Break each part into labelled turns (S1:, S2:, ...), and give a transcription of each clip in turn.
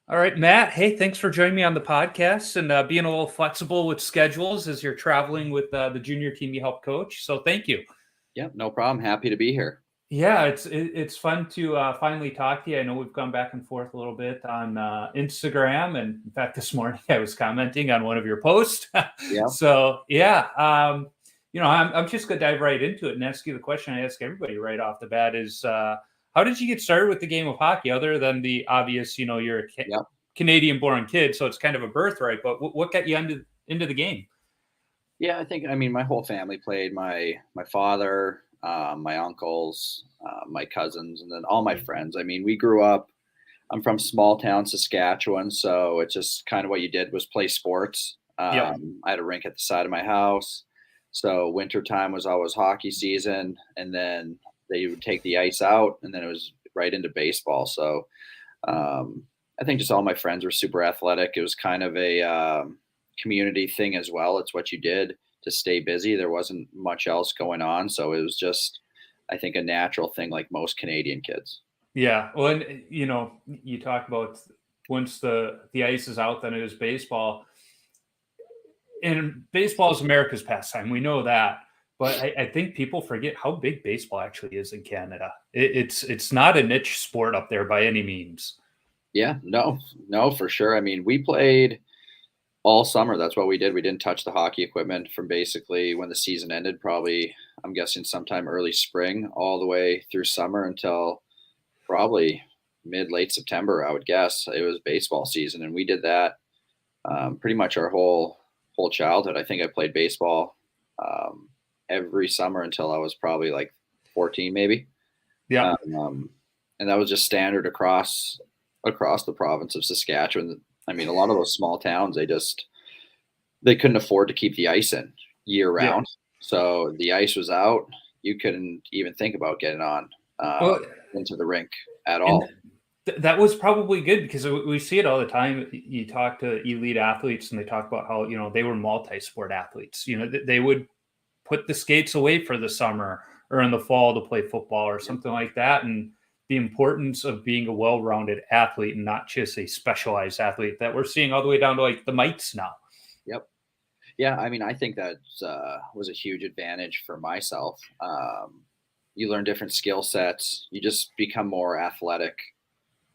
S1: All right, Matt. Hey, thanks for joining me on the podcast and being a little flexible with schedules as you're traveling with the junior team you help coach. So thank you.
S2: Yeah, no problem. Happy to be here.
S1: Yeah, it's fun to finally talk to you. I know we've gone back and forth a little bit on Instagram, and in fact, this morning I was commenting on one of your posts.
S2: Yeah.
S1: So yeah, I'm just gonna dive right into it and ask you the question I ask everybody right off the bat: is how did you get started with the game of hockey? Other than the obvious, you're a
S2: Yeah.
S1: Canadian-born kid, so it's kind of a birthright. But what got you into the game?
S2: Yeah, I mean, my whole family played. My father, my uncles, my cousins, and then all my friends. I mean, we grew up. I'm from small town Saskatchewan, so it's just kind of what you did was play sports.
S1: Yep.
S2: I had a rink at the side of my house, so wintertime was always hockey season, and then they would take the ice out, and then it was right into baseball. So I think just all my friends were super athletic. It was kind of a community thing as well. It's what you did to stay busy. There wasn't much else going on, so it was just, I think, a natural thing like most Canadian kids.
S1: Yeah. Well, and you talk about once the ice is out, then it is baseball. And baseball is America's pastime. We know that. But I think people forget how big baseball actually is in Canada. It's not a niche sport up there by any means.
S2: Yeah, no, no, for sure. I mean, we played all summer. That's what we did. We didn't touch the hockey equipment from basically when the season ended, probably, I'm guessing sometime early spring, all the way through summer until probably mid late September. I would guess it was baseball season, and we did that pretty much our whole childhood. I think I played baseball every summer until I was probably like 14, maybe.
S1: Yeah.
S2: Um, and that was just standard across the province of Saskatchewan. I mean, a lot of those small towns, they couldn't afford to keep the ice in year
S1: Yeah.
S2: round. So the ice was out. You couldn't even think about getting on
S1: Well,
S2: into the rink at
S1: and
S2: all.
S1: that was probably good because we see it all the time. You talk to elite athletes and they talk about how, they were multi-sport athletes. They would put the skates away for the summer or in the fall to play football or something like that. And the importance of being a well-rounded athlete and not just a specialized athlete that we're seeing all the way down to like the mites now.
S2: Yep. Yeah. I mean, I think that was a huge advantage for myself. You learn different skill sets. You just become more athletic.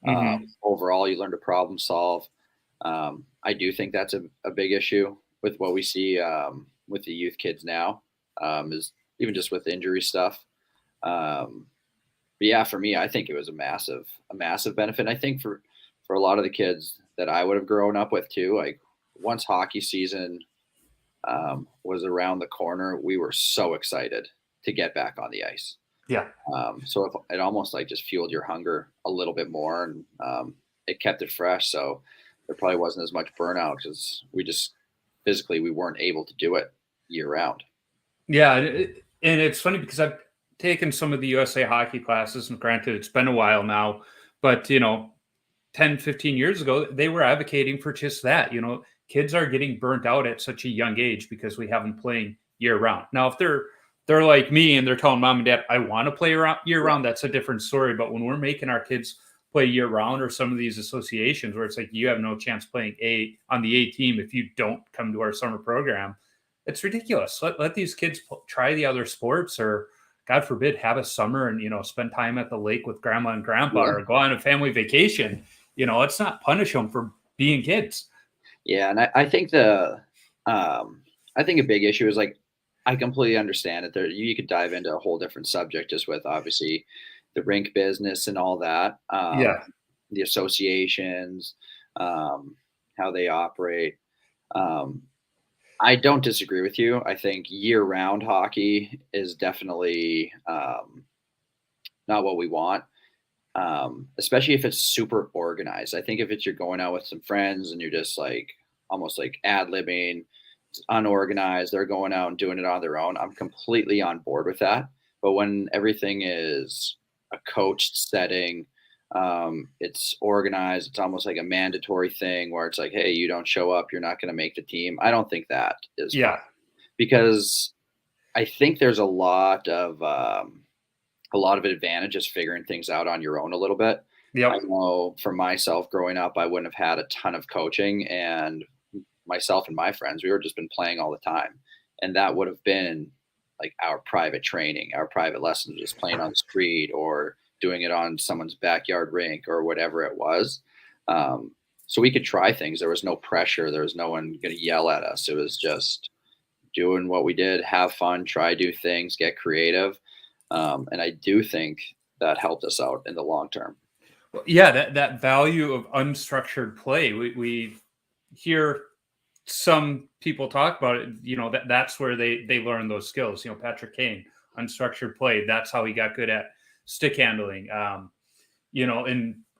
S1: Mm-hmm.
S2: Overall, you learn to problem solve. I do think that's a big issue with what we see with the youth kids now, is even just with injury stuff. Um, but yeah, for me, I think it was a massive benefit. And I think for a lot of the kids that I would have grown up with too, like once hockey season was around the corner, we were so excited to get back on the ice.
S1: Yeah.
S2: So it almost like just fueled your hunger a little bit more, and it kept it fresh. So there probably wasn't as much burnout because we just physically we weren't able to do it year round.
S1: Yeah. And it's funny because I've taken some of the USA hockey classes, and granted, it's been a while now, but 10, 15 years ago, they were advocating for just that. Kids are getting burnt out at such a young age because we have them playing year round. Now, if they're like me and they're telling mom and dad, I want to play around year round, that's a different story. But when we're making our kids play year round, or some of these associations where it's like you have no chance playing on the A team if you don't come to our summer program, it's ridiculous. Let these kids try the other sports, or God forbid, have a summer and spend time at the lake with grandma and grandpa,
S2: Yeah,
S1: or go on a family vacation. Let's not punish them for being kids.
S2: yeah, and I think a big issue is like I completely understand it. There, you could dive into a whole different subject just with obviously the rink business and all that,
S1: Yeah.
S2: the associations, how they operate. Um, I don't disagree with you. I think year-round hockey is definitely not what we want, especially if it's super organized. I think if it's you're going out with some friends and you're just like almost like ad-libbing, it's unorganized, they're going out and doing it on their own. I'm completely on board with that. But when everything is a coached setting, it's organized, it's almost like a mandatory thing where it's like, hey, you don't show up, you're not going to make the team. I don't think that is fun
S1: Yeah.
S2: because I think there's a lot of a lot of advantage is figuring things out on your own a little bit. I
S1: Yep.
S2: know for myself growing up, I wouldn't have had a ton of coaching, and myself and my friends, we were just been playing all the time. And that would have been like our private training, our private lessons, just playing on the street or doing it on someone's backyard rink or whatever it was. Um, so we could try things. There was no pressure. There was no one going to yell at us. It was just doing what we did, have fun, try new things, get creative. And I do think that helped us out in the long term.
S1: Well, yeah, that value of unstructured play. We hear some people talk about it. That's where they learn those skills. Patrick Kane, unstructured play. That's how he got good at stick handling.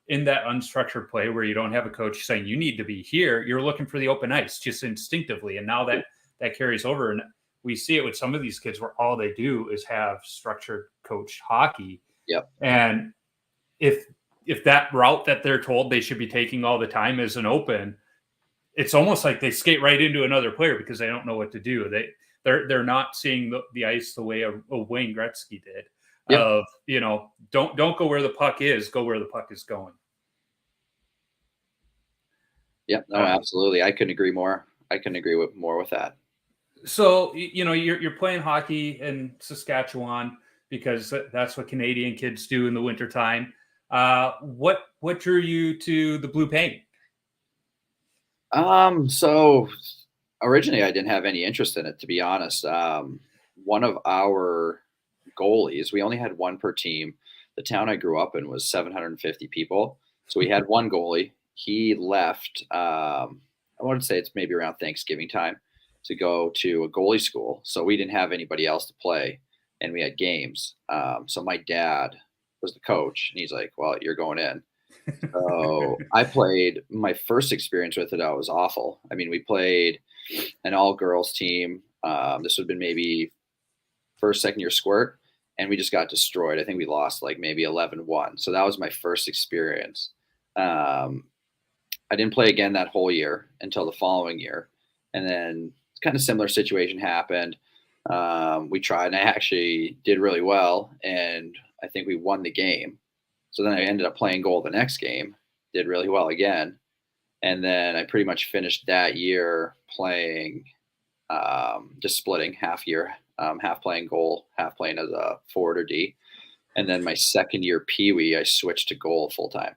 S1: In that unstructured play where you don't have a coach saying you need to be here, you're looking for the open ice just instinctively. And now that carries over, and we see it with some of these kids where all they do is have structured coached hockey.
S2: Yep.
S1: And if that route that they're told they should be taking all the time is an open, it's almost like they skate right into another player because they don't know what to do. They're not seeing the ice the way a Wayne Gretzky did.
S2: Yep.
S1: Of don't go where the puck is, go where the puck is going.
S2: Yep. No, absolutely. I couldn't agree more. I couldn't agree more with that.
S1: So you're playing hockey in Saskatchewan because that's what Canadian kids do in the wintertime. What drew you to the blue paint?
S2: So originally I didn't have any interest in it, to be honest. One of our goalies, we only had one per team. The town I grew up in was 750 people. So we had one goalie. He left, I want to say it's maybe around Thanksgiving time, to go to a goalie school. So we didn't have anybody else to play, and we had games. So my dad was the coach, and he's like, well, you're going in. So I played. My first experience with it, I was awful. I mean, we played an all-girls team. This would have been maybe first, second year squirt, and we just got destroyed. I think we lost like maybe 11-1. So that was my first experience. I didn't play again that whole year until the following year. And then kind of similar situation happened. We tried, and I actually did really well, and I think we won the game. So then I ended up playing goal the next game, did really well again. And then I pretty much finished that year playing, just splitting half year, half playing goal, half playing as a forward or D. And then my second year Pee Wee, I switched to goal full time.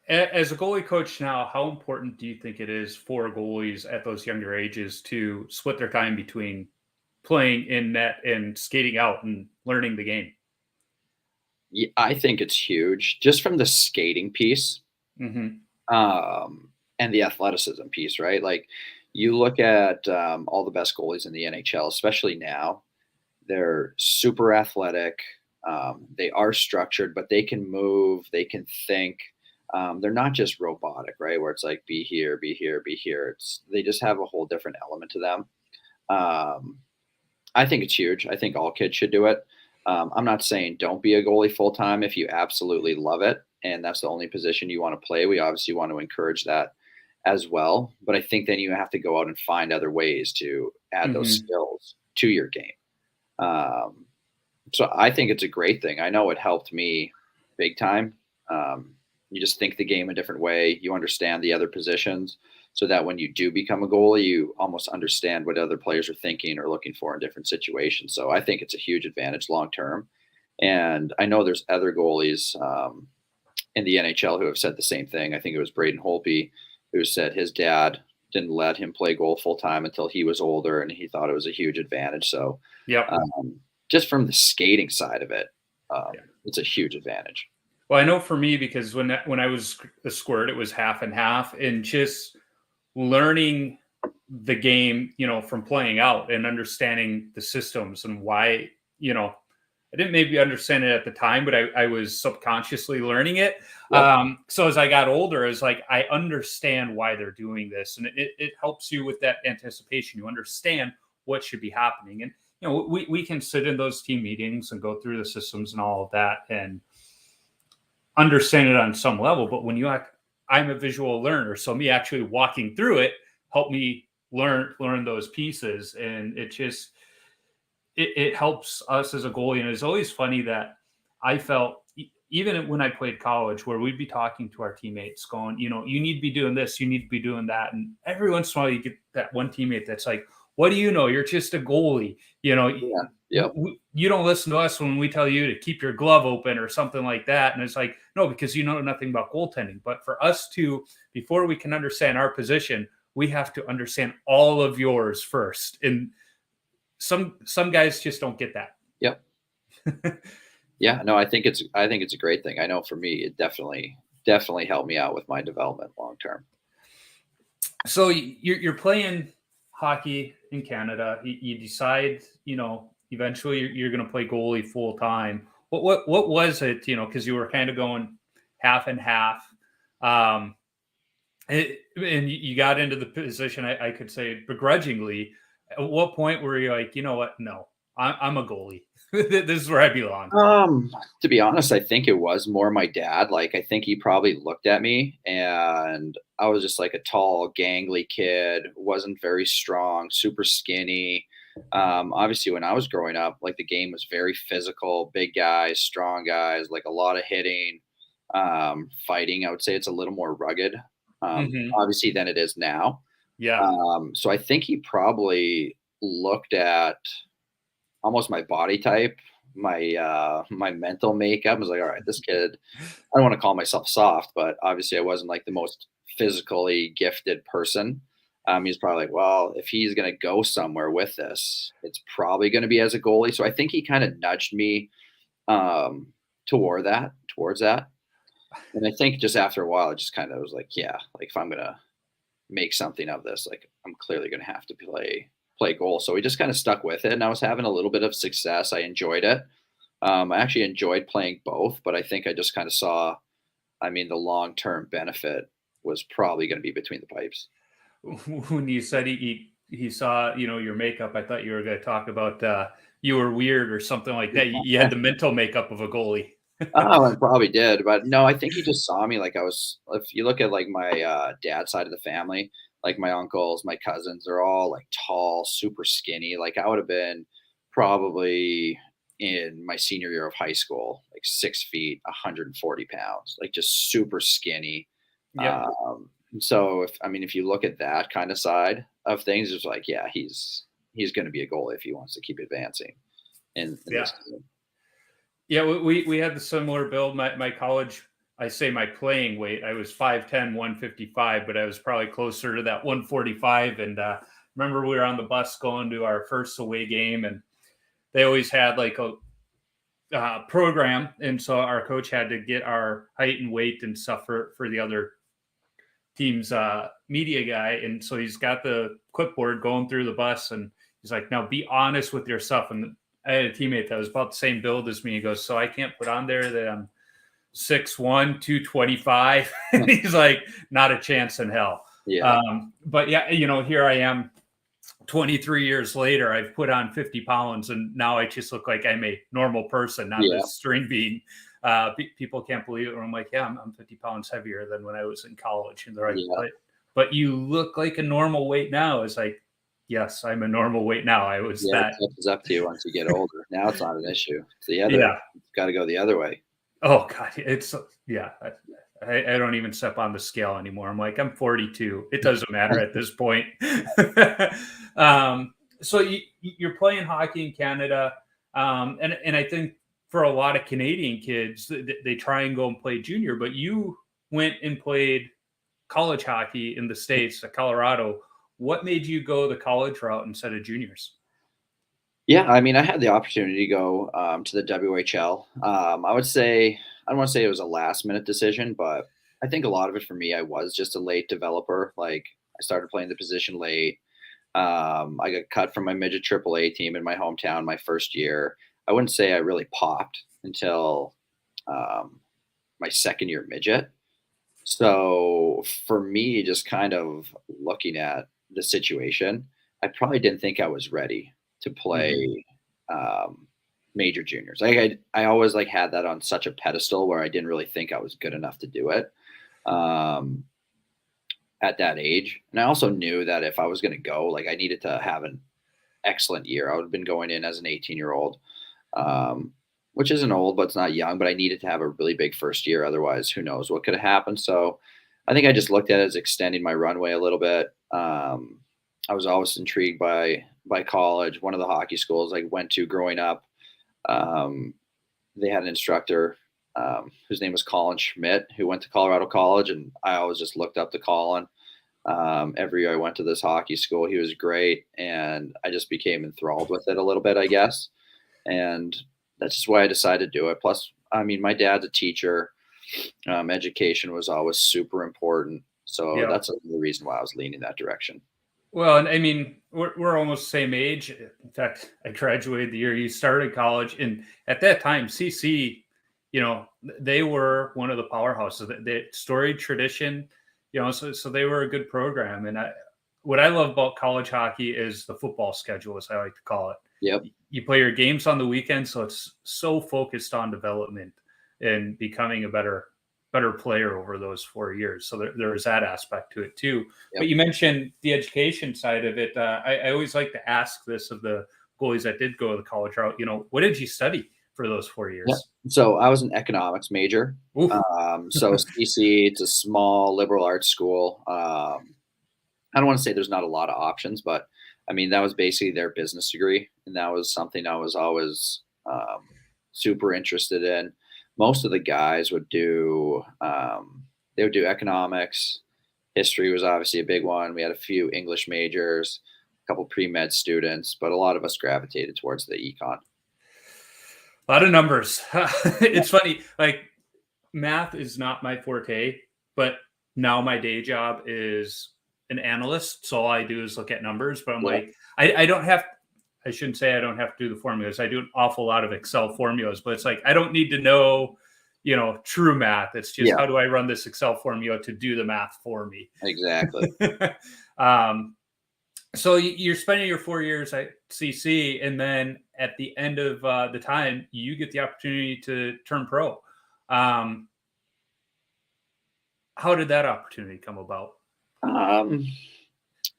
S1: As a goalie coach now, how important do you think it is for goalies at those younger ages to split their time between playing in net and skating out and learning the game?
S2: Yeah, I think it's huge, just from the skating piece,
S1: Mm-hmm.
S2: and the athleticism piece, right? Like you look at all the best goalies in the NHL, especially now, they're super athletic. They are structured, but they can move, they can think. They're not just robotic, right? Where it's like, be here, be here, be here. They just have a whole different element to them. I think it's huge. I think all kids should do it. I'm not saying don't be a goalie full time if you absolutely love it and that's the only position you want to play. We obviously want to encourage that as well. But I think then you have to go out and find other ways to add those skills to your game. So I think it's a great thing. I know it helped me big time. You just think the game a different way. You understand the other positions so that when you do become a goalie, you almost understand what other players are thinking or looking for in different situations. So I think it's a huge advantage long term. And I know there's other goalies in the NHL who have said the same thing. I think it was Braden Holtby who said his dad didn't let him play goal full time until he was older, and he thought it was a huge advantage. So just from the skating side of it, it's a huge advantage.
S1: Well, I know for me, because when I was a squirt, it was half and half, and just learning the game, from playing out and understanding the systems and why, I didn't maybe understand it at the time, but I was subconsciously learning it. Yep. So as I got older, it's like, I understand why they're doing this. And it helps you with that anticipation. You understand what should be happening. And, we can sit in those team meetings and go through the systems and all of that and understand it on some level. But when I'm a visual learner, so me actually walking through it helped me learn those pieces. And it helps us as a goalie. And it's always funny that I felt, even when I played college, where we'd be talking to our teammates going, you need to be doing this, you need to be doing that. And every once in a while you get that one teammate that's like, what do you know? You're just a goalie.
S2: Yeah. Yep.
S1: You don't listen to us when we tell you to keep your glove open or something like that. And it's like, no, because you know nothing about goaltending. But for us to, before we can understand our position, we have to understand all of yours first. And some guys just don't get that.
S2: Yep. Yeah. No, I think it's a great thing. I know for me, it definitely helped me out with my development long term.
S1: So you're playing hockey in Canada. You decide, eventually you're going to play goalie full time. What was it? Because you were kind of going half and half, and you got into the position. I could say begrudgingly. At what point were you like, you know what? No, I'm a goalie. This is where I belong.
S2: To be honest, I think it was more my dad. Like, I think he probably looked at me, and I was just like a tall, gangly kid, wasn't very strong, super skinny. Obviously, when I was growing up, like the game was very physical, big guys, strong guys, like a lot of hitting, fighting. I would say it's a little more rugged, obviously, than it is now.
S1: Yeah.
S2: So I think he probably looked at almost my body type, my mental makeup. I was like, all right, this kid, I don't want to call myself soft, but obviously I wasn't like the most physically gifted person. He's probably like, well, if he's going to go somewhere with this, it's probably going to be as a goalie. So I think he kind of nudged me um, towards that. And I think just after a while, it just kind of was like, yeah, like if I'm going to make something of this, like I'm clearly going to have to play goal. So we just kind of stuck with it, and I was having a little bit of success. I enjoyed it. I actually enjoyed playing both, but I think I just kind of saw, the long-term benefit was probably going to be between the pipes.
S1: When you said he saw, your makeup, I thought you were going to talk about you were weird or something like that. You had the mental makeup of a goalie.
S2: Oh, I probably did, but no, I think he just saw me like I was. If you look at like my dad's side of the family, like my uncles, my cousins, they're all like tall, super skinny. Like I would have been probably in my senior year of high school, like 6 feet, 140 pounds, like just super skinny.
S1: Yeah.
S2: So if you look at that kind of side of things, it's like, yeah, he's going to be a goalie if he wants to keep advancing in
S1: Yeah.
S2: this game.
S1: Yeah, we had the similar build. My college, I say my playing weight, I was 5'10", 155, but I was probably closer to that 145. And remember we were on the bus going to our first away game, and they always had like a program. And so our coach had to get our height and weight and stuff for the other team's media guy. And so he's got the clipboard going through the bus, and he's like, now be honest with your stuff. And I had a teammate that was about the same build as me. He goes, so I can't put on there that I'm 6'1", 225. And he's like, not a chance in hell.
S2: Yeah.
S1: But yeah, here I am 23 years later. I've put on 50 pounds, and now I just look like I'm a normal person, not this string bean. People can't believe it. I'm like, yeah, I'm 50 pounds heavier than when I was in college. And they're like, but you look like a normal weight now. It's like, yes, I'm a normal weight now. I was that.
S2: It catches up to you once you get older. Now it's not an issue. It's the other. Yeah. It's got to go the other way.
S1: Oh God, it's I don't even step on the scale anymore. I'm like, I'm 42. It doesn't matter at this point. So you're playing hockey in Canada, and I think for a lot of Canadian kids, they try and go and play junior, but you went and played college hockey in the States, Colorado. What made you go the college route instead of juniors?
S2: Yeah, I had the opportunity to go to the WHL. I would say, I don't want to say it was a last minute decision, but I think a lot of it for me, I was just a late developer. Like I started playing the position late. I got cut from my midget AAA team in my hometown my first year. I wouldn't say I really popped until my second year midget. So for me, just kind of looking at the situation, I probably didn't think I was ready to play major juniors. I always like had that on such a pedestal where I didn't really think I was good enough to do it at that age. And I also knew that if I was going to go, like I needed to have excellent year. I would have been going in as an 18-year-old, which isn't old, but it's not young. But I needed to have a really big first year. Otherwise, who knows what could have happened. So I think I just looked at it as extending my runway a little bit. I was always intrigued by college. One of the hockey schools I went to growing up, um, they had an instructor whose name was Colin Schmidt, who went to Colorado College, and I always just looked up to Colin. Every year I went to this hockey school, he was great, and I just became enthralled with it a little bit, I guess. And that's just why I decided to do it. Plus, I mean, my dad's a teacher. Education was always super important. So
S1: Yeah.
S2: that's the reason why I was leaning that direction.
S1: Well, and I mean, we're almost the same age. In fact, I graduated the year you started college, and at that time, CC, they were one of the powerhouses. The storied tradition, so they were a good program. And what I love about college hockey is the football schedule, as I like to call it.
S2: Yep.
S1: You play your games on the weekend, so it's so focused on development and becoming a better player over those 4 years. So there is that aspect to it too. Yep. But you mentioned the education side of it. I always like to ask this of the goalies that did go the college route. What did you study for those 4 years?
S2: Yep. So I was an economics major. So CC, it's a small liberal arts school. I don't want to say there's not a lot of options, but I mean, that was basically their business degree. And that was something I was always super interested in. Most of the guys would do economics. History was obviously a big one. We had a few English majors, a couple pre-med students, but a lot of us gravitated towards the econ.
S1: A lot of numbers. It's funny, like math is not my forte, but now my day job is an analyst. So all I do is look at numbers, but I'm like, I don't have, I shouldn't say I don't have to do the formulas. I do an awful lot of Excel formulas, but it's like, I don't need to know, true math. It's just, how do I run this Excel formula to do the math for me?
S2: Exactly.
S1: So you're spending your 4 years at CC, and then at the end of the time, you get the opportunity to turn pro. How did that opportunity come about?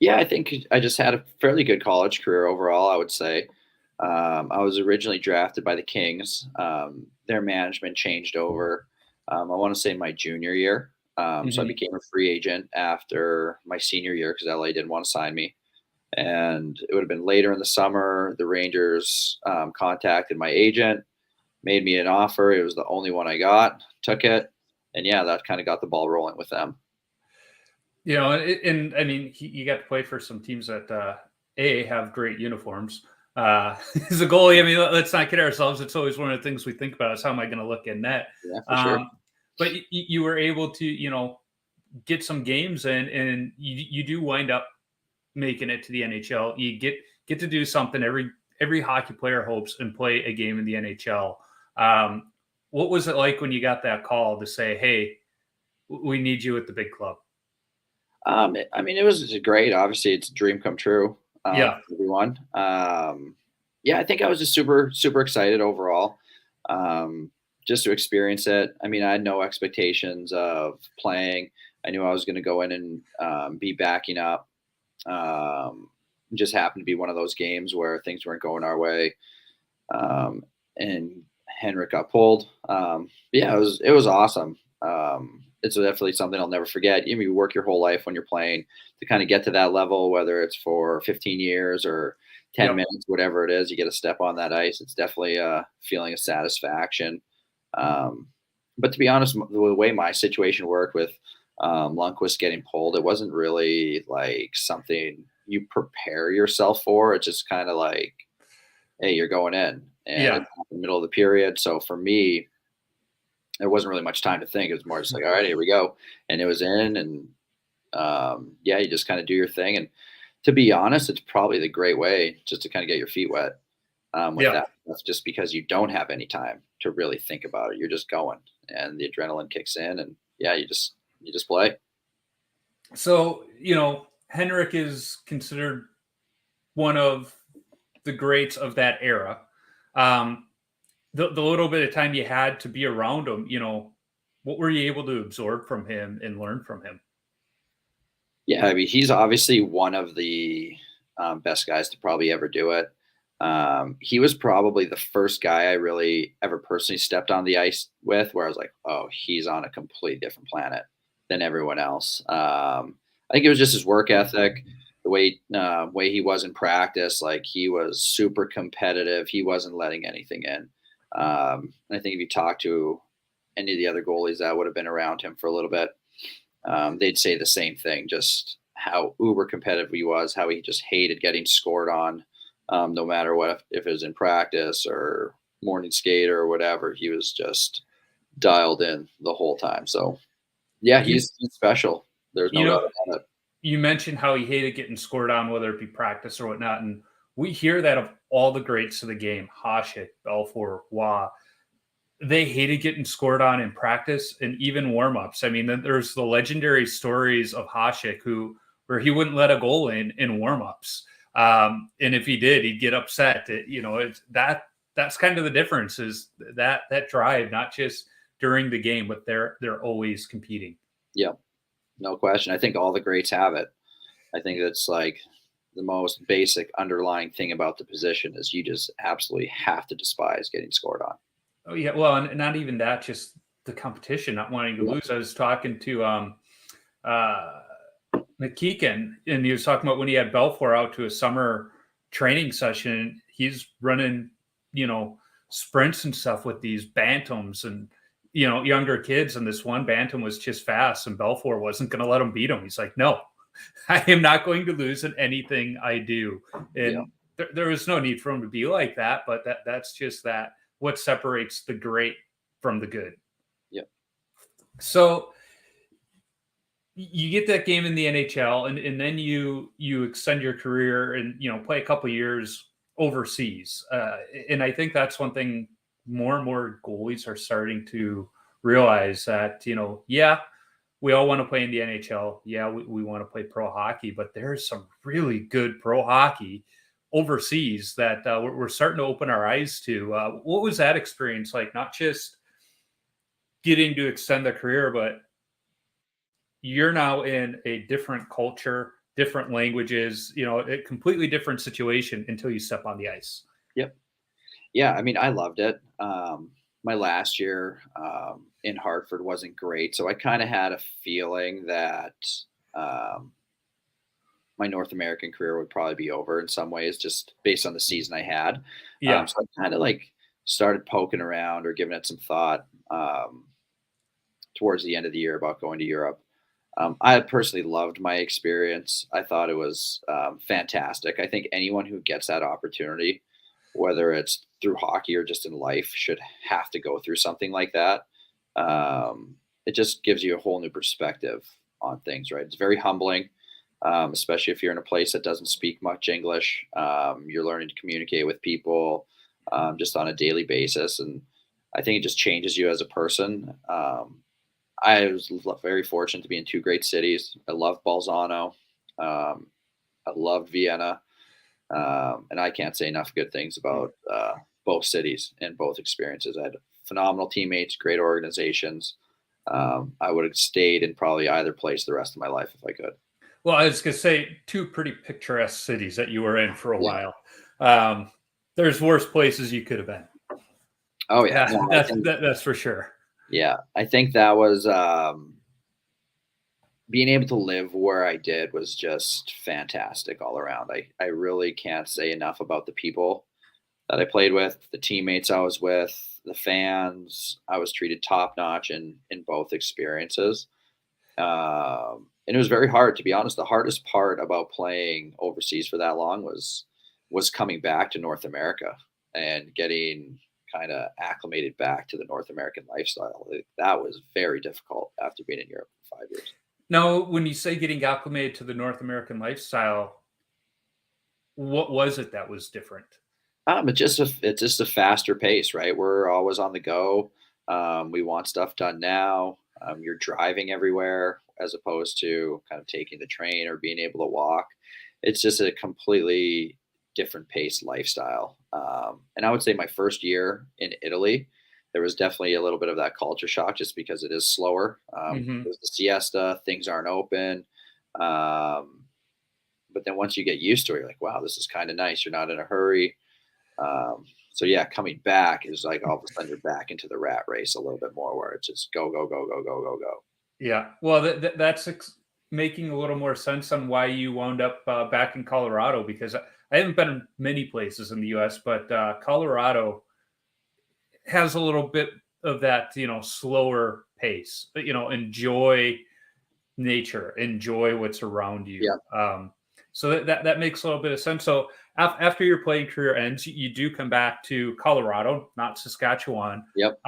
S2: Yeah, I think I just had a fairly good college career overall, I would say. I was originally drafted by the Kings. Their management changed over, I want to say my junior year. So I became a free agent after my senior year because LA didn't want to sign me. And it would have been later in the summer. The Rangers contacted my agent, made me an offer. It was the only one I got, took it. And yeah, that kind of got the ball rolling with them.
S1: And I mean, you got to play for some teams that have great uniforms. As a goalie, I mean, let's not kid ourselves. It's always one of the things we think about is how am I going to look in net?
S2: Yeah, for sure.
S1: But you were able to, get some games in, and you do wind up making it to the NHL. You get to do something every hockey player hopes and play a game in the NHL. What was it like when you got that call to say, hey, we need you at the big club?
S2: I mean, it was great. Obviously, it's a dream come true. For everyone. I think I was just super, super excited overall, just to experience it. I mean, I had no expectations of playing. I knew I was going to go in and be backing up. Just happened to be one of those games where things weren't going our way, and Henrik got pulled. It was awesome. It's definitely something I'll never forget. You work your whole life when you're playing to kind of get to that level, whether it's for 15 years or 10 minutes, whatever it is, you get to step on that ice. It's definitely a feeling of satisfaction. But to be honest, the way my situation worked with Lundqvist getting pulled, it wasn't really like something you prepare yourself for. It's just kind of like, hey, you're going in, and it's in the middle of the period. So for me, there wasn't really much time to think. It was more just like, all right, here we go. And it was in, and you just kind of do your thing. And to be honest, it's probably the great way just to kind of get your feet wet with that. That's just because you don't have any time to really think about it. You're just going, and the adrenaline kicks in, and you just play.
S1: So, Henrik is considered one of the greats of that era. The little bit of time you had to be around him, what were you able to absorb from him and learn from him?
S2: Yeah, I mean, he's obviously one of the best guys to probably ever do it. He was probably the first guy I really ever personally stepped on the ice with, where I was like, oh, he's on a completely different planet than everyone else. I think it was just his work ethic, the way he was in practice. Like, he was super competitive. He wasn't letting anything in. And I think if you talk to any of the other goalies that would have been around him for a little bit, they'd say the same thing, just how uber competitive he was, how he just hated getting scored on, no matter what, if it was in practice or morning skate or whatever. He was just dialed in the whole time. So, yeah,
S1: You,
S2: he's special. There's
S1: you
S2: no doubt
S1: know,
S2: about it.
S1: you mentioned how he hated getting scored on, whether it be practice or whatnot. And we hear that of all the greats of the game, Hasek, Belfour, Waugh. They hated getting scored on in practice and even warmups. I mean, there's the legendary stories of Hasek where he wouldn't let a goal in warmups. And if he did, he'd get upset. That's kind of the difference, is that drive, not just during the game, but they're always competing.
S2: Yeah, no question. I think all the greats have it. I think that's like the most basic underlying thing about the position is you just absolutely have to despise getting scored on.
S1: Oh yeah, well, and not even that, just the competition, not wanting to
S2: Yeah.
S1: lose. I was talking to McKeegan, and he was talking about when he had Belfour out to a summer training session. He's running, sprints and stuff with these bantams and younger kids, and this one bantam was just fast, and Belfour wasn't going to let him beat him. He's like, no, I am not going to lose in anything I do, and there was no need for him to be like that. But that's just that. What separates the great from the good.
S2: Yep.
S1: So you get that game in the NHL, and then you extend your career and play a couple of years overseas. And I think that's one thing more and more goalies are starting to realize, that we all want to play in the NHL. Yeah, we want to play pro hockey, but there's some really good pro hockey overseas that we're starting to open our eyes to. What was that experience like? Not just getting to extend the career, but you're now in a different culture, different languages, a completely different situation until you step on the ice.
S2: Yep. Yeah, I mean, I loved it. My last year in Hartford wasn't great, so I kind of had a feeling that my North American career would probably be over in some ways, just based on the season I had.
S1: Yeah.
S2: So I kind of like started poking around or giving it some thought towards the end of the year about going to Europe. I personally loved my experience. I thought it was fantastic. I think anyone who gets that opportunity, whether it's through hockey or just in life, should have to go through something like that. It just gives you a whole new perspective on things, right? It's very humbling, especially if you're in a place that doesn't speak much English. You're learning to communicate with people just on a daily basis. And I think it just changes you as a person. I was very fortunate to be in two great cities. I love Bolzano. I loved Vienna. And I can't say enough good things about both cities and both experiences. I had phenomenal teammates, great organizations. I would have stayed in probably either place the rest of my life if I could.
S1: Well, I was going to say, two pretty picturesque cities that you were in for a while. There's worse places you could have been.
S2: Oh yeah,
S1: no, that's for sure.
S2: Yeah, I think that was being able to live where I did was just fantastic all around. I really can't say enough about the people that I played with, the teammates I was with, the fans. I was treated top notch in both experiences. And it was very hard, to be honest. The hardest part about playing overseas for that long was coming back to North America and getting kind of acclimated back to the North American lifestyle. That was very difficult after being in Europe for 5 years.
S1: Now, when you say getting acclimated to the North American lifestyle, what was it that was different?
S2: It's just a faster pace, right? We're always on the go. We want stuff done now. You're driving everywhere as opposed to kind of taking the train or being able to walk. It's just a completely different pace lifestyle. And I would say my first year in Italy, there was definitely a little bit of that culture shock just because it is slower. There's the siesta, things aren't open. But then once you get used to it, you're like, wow, this is kind of nice. You're not in a hurry. So yeah, coming back is like all of a sudden you're back into the rat race a little bit more, where it's just go, go, go, go, go, go, go.
S1: Yeah. Well, that's making a little more sense on why you wound up back in Colorado, because I haven't been in many places in the U.S., but Colorado has a little bit of that, slower pace. But, enjoy nature, enjoy what's around you.
S2: Yeah.
S1: So that makes a little bit of sense. So after your playing career ends, you do come back to Colorado, not Saskatchewan.
S2: Yep.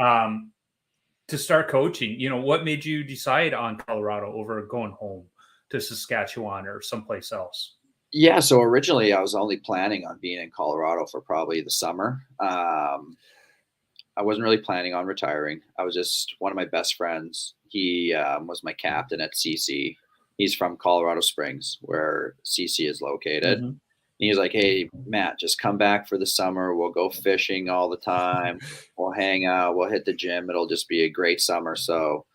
S1: To start coaching. What made you decide on Colorado over going home to Saskatchewan or someplace else?
S2: Yeah. So originally I was only planning on being in Colorado for probably the summer. I wasn't really planning on retiring. I was just one of my best friends. He was my captain at CC. He's from Colorado Springs, where CC is located.
S1: Mhm.
S2: And he's like, "Hey, Matt, just come back for the summer. We'll go fishing all the time. We'll hang out. We'll hit the gym. It'll just be a great summer." So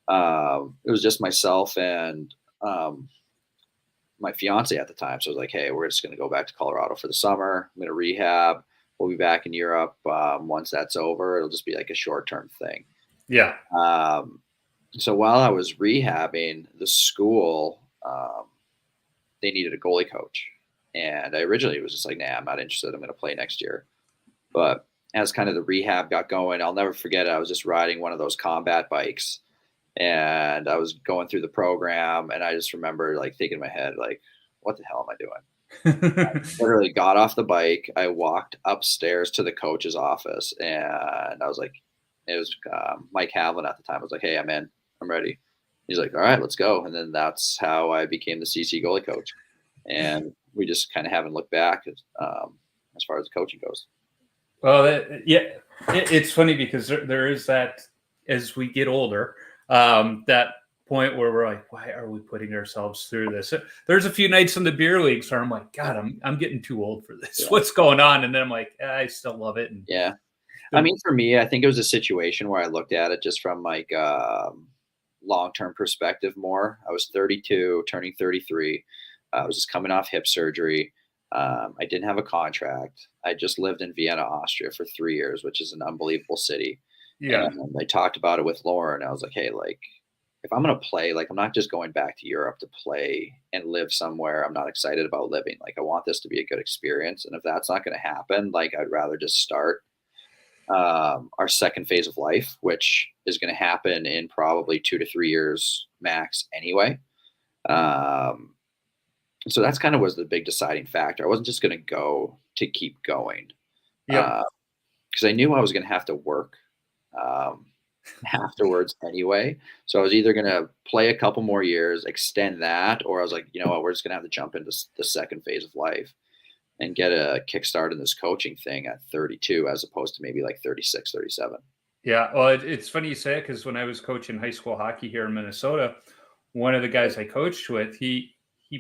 S2: it was just myself and my fiance at the time. So I was like, "Hey, we're just going to go back to Colorado for the summer. I'm going to rehab. We'll be back in Europe once that's over. It'll just be like a short-term thing."
S1: Yeah.
S2: So while I was rehabbing, the school, they needed a goalie coach. And I originally was just like, nah, I'm not interested. I'm going to play next year. But as kind of the rehab got going, I'll never forget it. I was just riding one of those combat bikes and I was going through the program. And I just remember like thinking in my head, like, what the hell am I doing? Literally got off the bike. I walked upstairs to the coach's office and I was like, it was Mike Havlin at the time. I was like, "Hey, I'm in. I'm ready." He's like, "All right, let's go." And then that's how I became the CC goalie coach. And we just kind of haven't looked back as far as coaching goes.
S1: Well, it's funny because there is that, as we get older, that point where we're like, why are we putting ourselves through this? There's a few nights in the beer leagues where I'm like, God, I'm getting too old for this.
S2: Yeah.
S1: What's going on? And then I'm like, I still love it. And
S2: Yeah. I mean, for me, I think it was a situation where I looked at it just from like long-term perspective more. I was 32, turning 33. I was just coming off hip surgery. I didn't have a contract. I just lived in Vienna, Austria for 3 years, which is an unbelievable city.
S1: yeah,
S2: And I talked about it with Lauren. I was like, "Hey, like, if I'm going to play, like, I'm not just going back to Europe to play and live somewhere I'm not excited about living. Like, I want this to be a good experience. And if that's not going to happen, like, I'd rather just start our second phase of life, which is going to happen in probably 2 to 3 years max anyway." So that's kind of was the big deciding factor. I wasn't just going to go to keep going
S1: yeah,
S2: because I knew I was going to have to work afterwards anyway. So I was either going to play a couple more years, extend that, or I was like, you know what, we're just going to have to jump into the second phase of life and get a kickstart in this coaching thing at 32 as opposed to maybe like 36, 37.
S1: yeah. Well, it's funny you say it because when I was coaching high school hockey here in Minnesota, one of the guys I coached with, he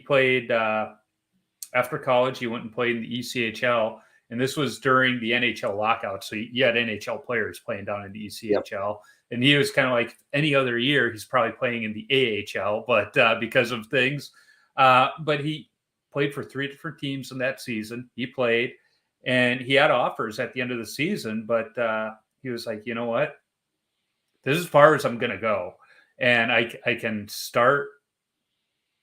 S1: played after college. He went and played in the ECHL, and this was during the NHL lockout. So you had NHL players playing down in the ECHL, yep. And he was kind of like any other year, he's probably playing in the AHL, but because of things, but he played for 3 different teams in that season. He played, and he had offers at the end of the season, but he was like, you know what? This is as far as I'm going to go, and I can start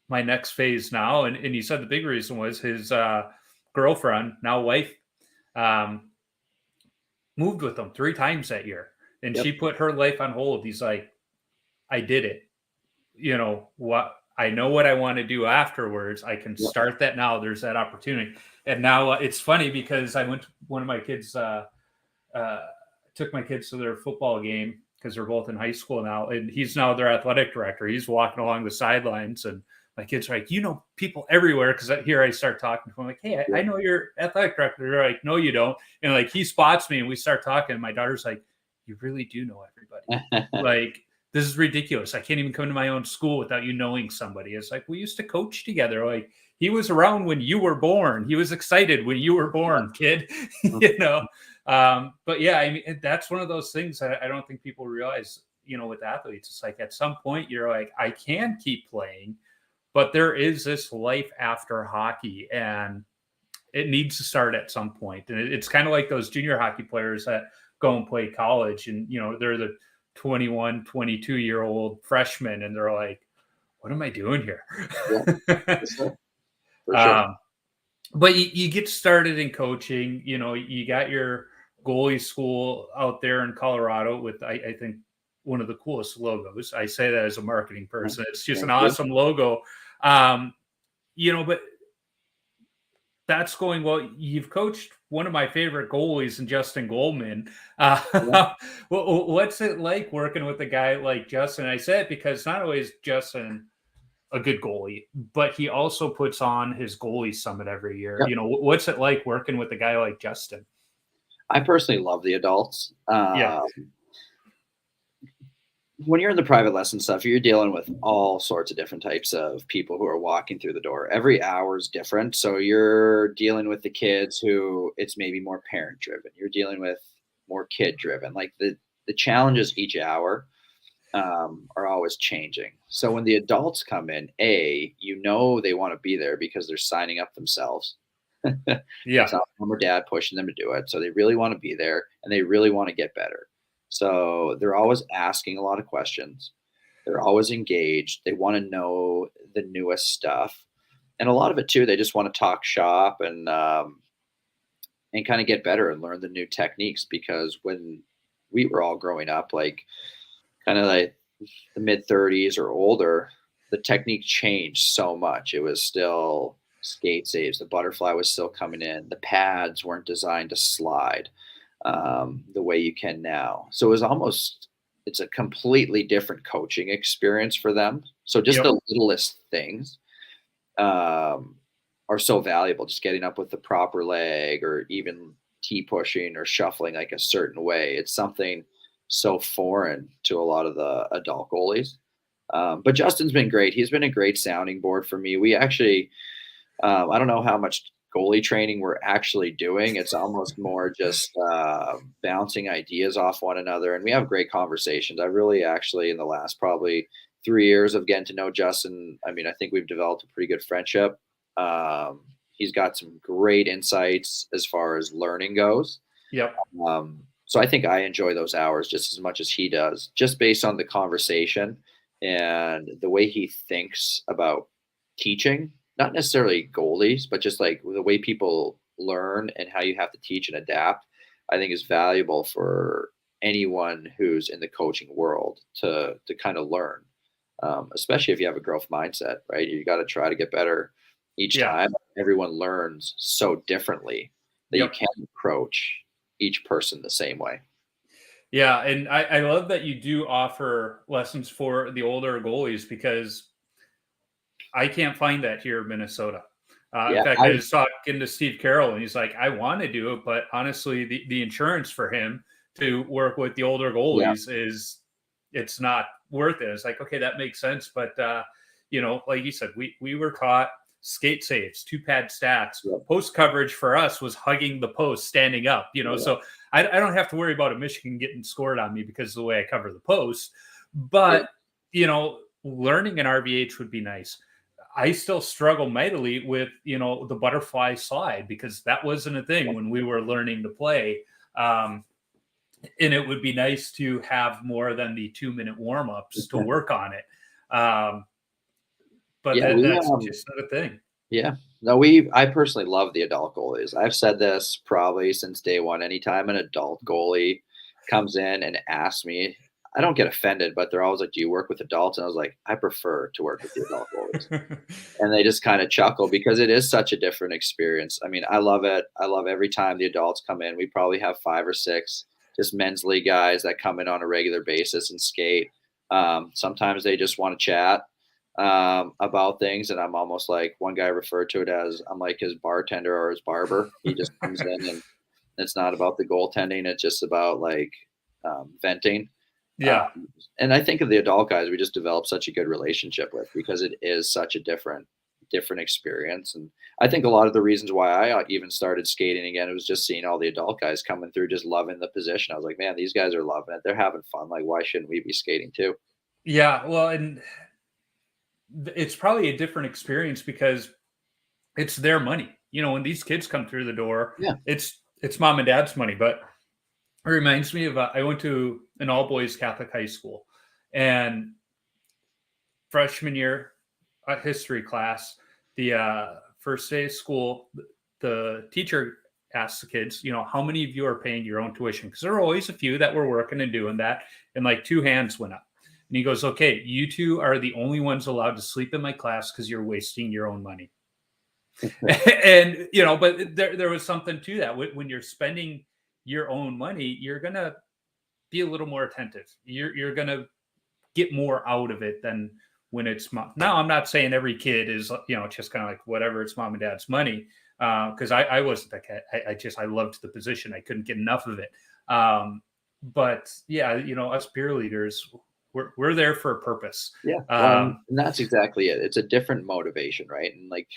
S1: my next phase now. And he said the big reason was his girlfriend, now wife, moved with him 3 times that year. And
S2: Yep.
S1: she put her life on hold. He's like, I did it. You know what? I know what I want to do afterwards. I can start that now. There's that opportunity. And now it's funny because I went to one of my kids, took my kids to their football game because they're both in high school now. And he's now their athletic director. He's walking along the sidelines, and my kids are like, you know, people everywhere. Because here I start talking to him, like, hey, I know you're athletic director. They're like, no, you don't. And like he spots me, and we start talking. And my daughter's like, you really do know everybody. Like, this is ridiculous. I can't even come to my own school without you knowing somebody. It's like, we used to coach together. Like, he was around when you were born. He was excited when you were born, kid. You know. But yeah, I mean, that's one of those things that I don't think people realize. You know, with athletes, it's like at some point you're like, I can keep playing, but there is this life after hockey, and it needs to start at some point. And it's kind of like those junior hockey players that go and play college, and they're the 21, 22-year-old freshmen, and they're like, what am I doing here?
S2: Yeah, for sure. For sure.
S1: But you get started in coaching. You got your goalie school out there in Colorado with, I think, one of the coolest logos. I say that as a marketing person. It's just an awesome logo. But that's going well. You've coached one of my favorite goalies in Justin Goldman. What's it like working with a guy like Justin? I say it because not only is Justin a good goalie, but he also puts on his goalie summit every year.
S2: Yep.
S1: What's it like working with a guy like Justin?
S2: I personally love the adults.
S1: Yeah.
S2: When you're in the private lesson stuff, you're dealing with all sorts of different types of people who are walking through the door. Every hour is different. So you're dealing with the kids who it's maybe more parent driven. You're dealing with more kid driven. Like the challenges each hour are always changing. So when the adults come in, they want to be there because they're signing up themselves.
S1: Yeah.
S2: It's not mom or dad pushing them to do it. So they really want to be there and they really want to get better. So they're always asking a lot of questions. They're always engaged. They want to know the newest stuff. And a lot of it too, they just want to talk shop and kind of get better and learn the new techniques, because when we were all growing up, like kind of like the mid 30s or older, the technique changed so much. It was still skate saves. The butterfly was still coming in. The pads weren't designed to slide the way you can now. So it's a completely different coaching experience for them. So just the littlest things are so valuable. Just getting up with the proper leg, or even tee pushing or shuffling like a certain way. It's something so foreign to a lot of the adult goalies. But Justin's been great. He's been a great sounding board for me. We actually, I don't know how much goalie training we're actually doing. It's almost more just bouncing ideas off one another. And we have great conversations. I really actually, in the last probably 3 years of getting to know Justin, I think we've developed a pretty good friendship. He's got some great insights as far as learning goes.
S1: Yep.
S2: So I think I enjoy those hours just as much as he does, just based on the conversation and the way he thinks about teaching, not necessarily goalies, but just like the way people learn and how you have to teach and adapt, I think is valuable for anyone who's in the coaching world to kind of learn, especially if you have a growth mindset, right? You got to try to get better each time. Everyone learns so differently that you can't approach each person the same way.
S1: Yeah, and I love that you do offer lessons for the older goalies, because I can't find that here in Minnesota. In fact, I was talking to Steve Carroll, and he's like, I want to do it, but honestly, the insurance for him to work with the older goalies it's not worth it. It's like, okay, that makes sense. But, like you said, we were taught skate saves, 2-pad stacks. Post coverage for us was hugging the post, standing up, so I don't have to worry about a Michigan getting scored on me because of the way I cover the post. But, learning an RVH would be nice. I still struggle mightily with, the butterfly slide, because that wasn't a thing when we were learning to play. And it would be nice to have more than the 2-minute warm-ups to work on it. But that's just not a thing.
S2: Yeah. No, I personally love the adult goalies. I've said this probably since day one. Anytime an adult goalie comes in and asks me, I don't get offended, but they're always like, do you work with adults? And I was like, I prefer to work with the adult goalies. And they just kind of chuckle, because it is such a different experience. I love it. I love every time the adults come in. We probably have 5 or 6 just men's league guys that come in on a regular basis and skate. Sometimes they just want to chat about things. And I'm almost like, one guy referred to it as, I'm like his bartender or his barber. He just comes in, and it's not about the goaltending. It's just about like venting.
S1: Yeah.
S2: And I think of the adult guys, we just developed such a good relationship with, because it is such a different experience. And I think a lot of the reasons why I even started skating again, it was just seeing all the adult guys coming through, just loving the position. I was like, man, these guys are loving it. They're having fun. Like, why shouldn't we be skating too?
S1: Yeah. Well, and it's probably a different experience because it's their money. You know, when these kids come through the door,
S2: Yeah.
S1: it's mom and dad's money. But it reminds me of I went to an all boys Catholic high school, and freshman year history class, the first day of school, the teacher asked the kids, you know, how many of you are paying your own tuition? Because there are always a few that were working and doing that, and like two hands went up. And he goes, okay, you two are the only ones allowed to sleep in my class because you're wasting your own money. And you know, but there was something to that. When you're spending your own money, you're gonna be a little more attentive. You're gonna get more out of it than when it's mom. Now, I'm not saying every kid is, you know, just kind of like whatever, it's mom and dad's money. Because I wasn't that kid. I loved the position. I couldn't get enough of it. But yeah, you know, us beer leaders, we're there for a purpose.
S2: Yeah. Well, and that's exactly it. It's a different motivation, right? And like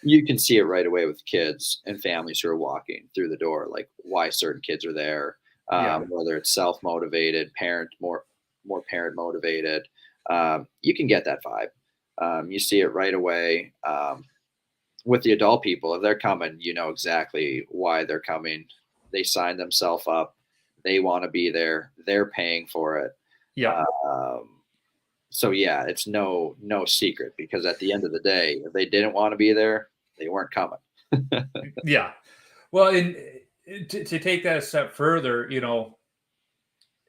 S2: you can see it right away with kids and families who are walking through the door, like why certain kids are there,
S1: Yeah.
S2: whether it's self motivated, more parent motivated. You can get that vibe. You see it right away. With the adult people, if they're coming, you know exactly why they're coming. They sign themselves up. They want to be there. They're paying for it.
S1: Yeah.
S2: So yeah, it's no secret because at the end of the day, if they didn't want to be there, they weren't coming.
S1: Yeah. Well, and to take that a step further, you know,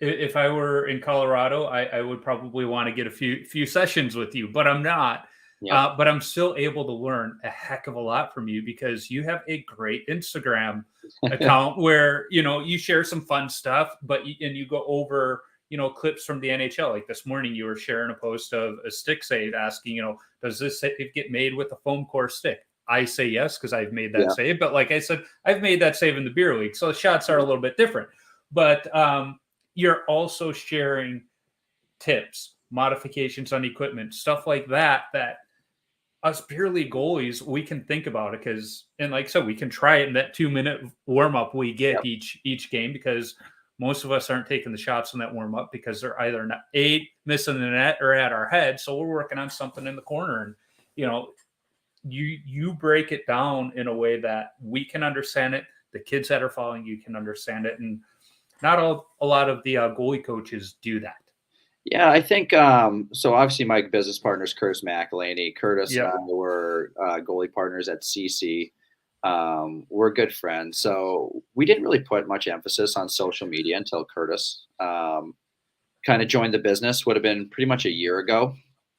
S1: if I were in Colorado, I would probably want to get a few sessions with you, but I'm not.
S2: Yep.
S1: But I'm still able to learn a heck of a lot from you because you have a great Instagram account where you know you share some fun stuff, but and you go over you know clips from the NHL. Like this morning, you were sharing a post of a stick save, asking you know does this save get made with a foam core stick? I say yes because I've made that
S2: Yeah.
S1: save, but like I said, I've made that save in the beer league, so the shots are a little bit different. But you're also sharing tips, modifications on equipment, stuff like that, that us beer league goalies, we can think about it because, and like I said, we can try it in that 2 minute warm up we get
S2: Yep.
S1: each game because most of us aren't taking the shots in that warm up because they're either not missing the net or at our head. So we're working on something in the corner, and you know, you break it down in a way that we can understand it. The kids that are following you can understand it, and not a lot of the goalie coaches do that.
S2: Yeah, I think so. Obviously, my business partner is Curtis McElhaney. Curtis and I
S1: Yep.
S2: were goalie partners at CC. We're good friends, so we didn't really put much emphasis on social media until Curtis kind of joined the business. Would have been pretty much a year ago,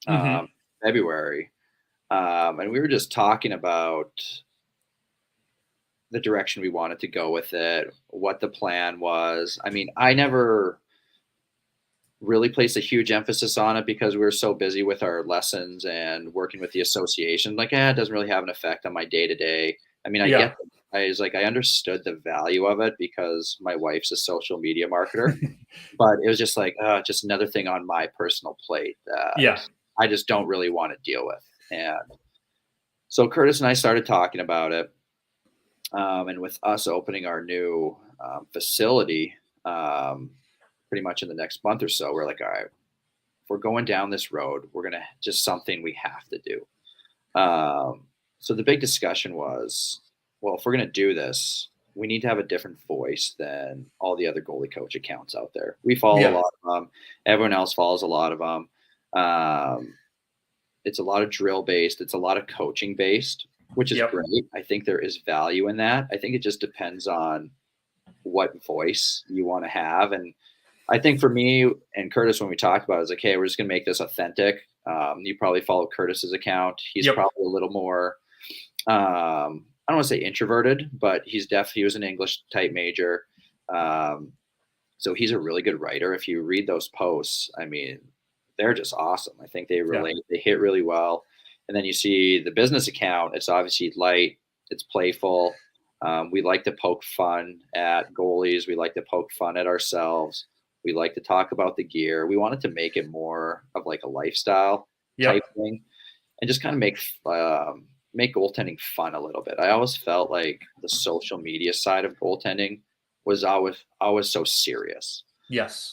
S1: Mm-hmm.
S2: February, and we were just talking about the direction we wanted to go with it, what the plan was. I mean, I never really placed a huge emphasis on it because we were so busy with our lessons and working with the association. Like, it doesn't really have an effect on my day to day. I mean, I
S1: Yeah.
S2: get, I was like, I understood the value of it because my wife's a social media marketer, but it was just like, just another thing on my personal plate that
S1: Yeah.
S2: I just don't really want to deal with. And so Curtis and I started talking about it. And with us opening our new facility, pretty much in the next month or so, we're like, all right, if we're going down this road, we're gonna just something we have to do. So the big discussion was, well, if we're gonna do this, we need to have a different voice than all the other goalie coach accounts out there. We follow a
S1: Yeah.
S2: lot of them. Everyone else follows a lot of them. It's a lot of drill based. It's a lot of coaching based, which is
S1: Yep.
S2: great. I think there is value in that. I think it just depends on what voice you want to have. And I think for me and Curtis, when we talked about it, was like, hey, we're just going to make this authentic. You probably follow Curtis's account. He's
S1: Yep.
S2: probably a little more, I don't want to say introverted, but he was an English type major. So he's a really good writer. If you read those posts, I mean, they're just awesome. I think they
S1: Yeah.
S2: relate, they hit really well. And then you see the business account, it's obviously light, it's playful. We like to poke fun at goalies. We like to poke fun at ourselves. We like to talk about the gear. We wanted to make it more of like a lifestyle type
S1: Yep.
S2: thing, and just kind of make goaltending fun a little bit. I always felt like the social media side of goaltending was always so serious,
S1: Yes.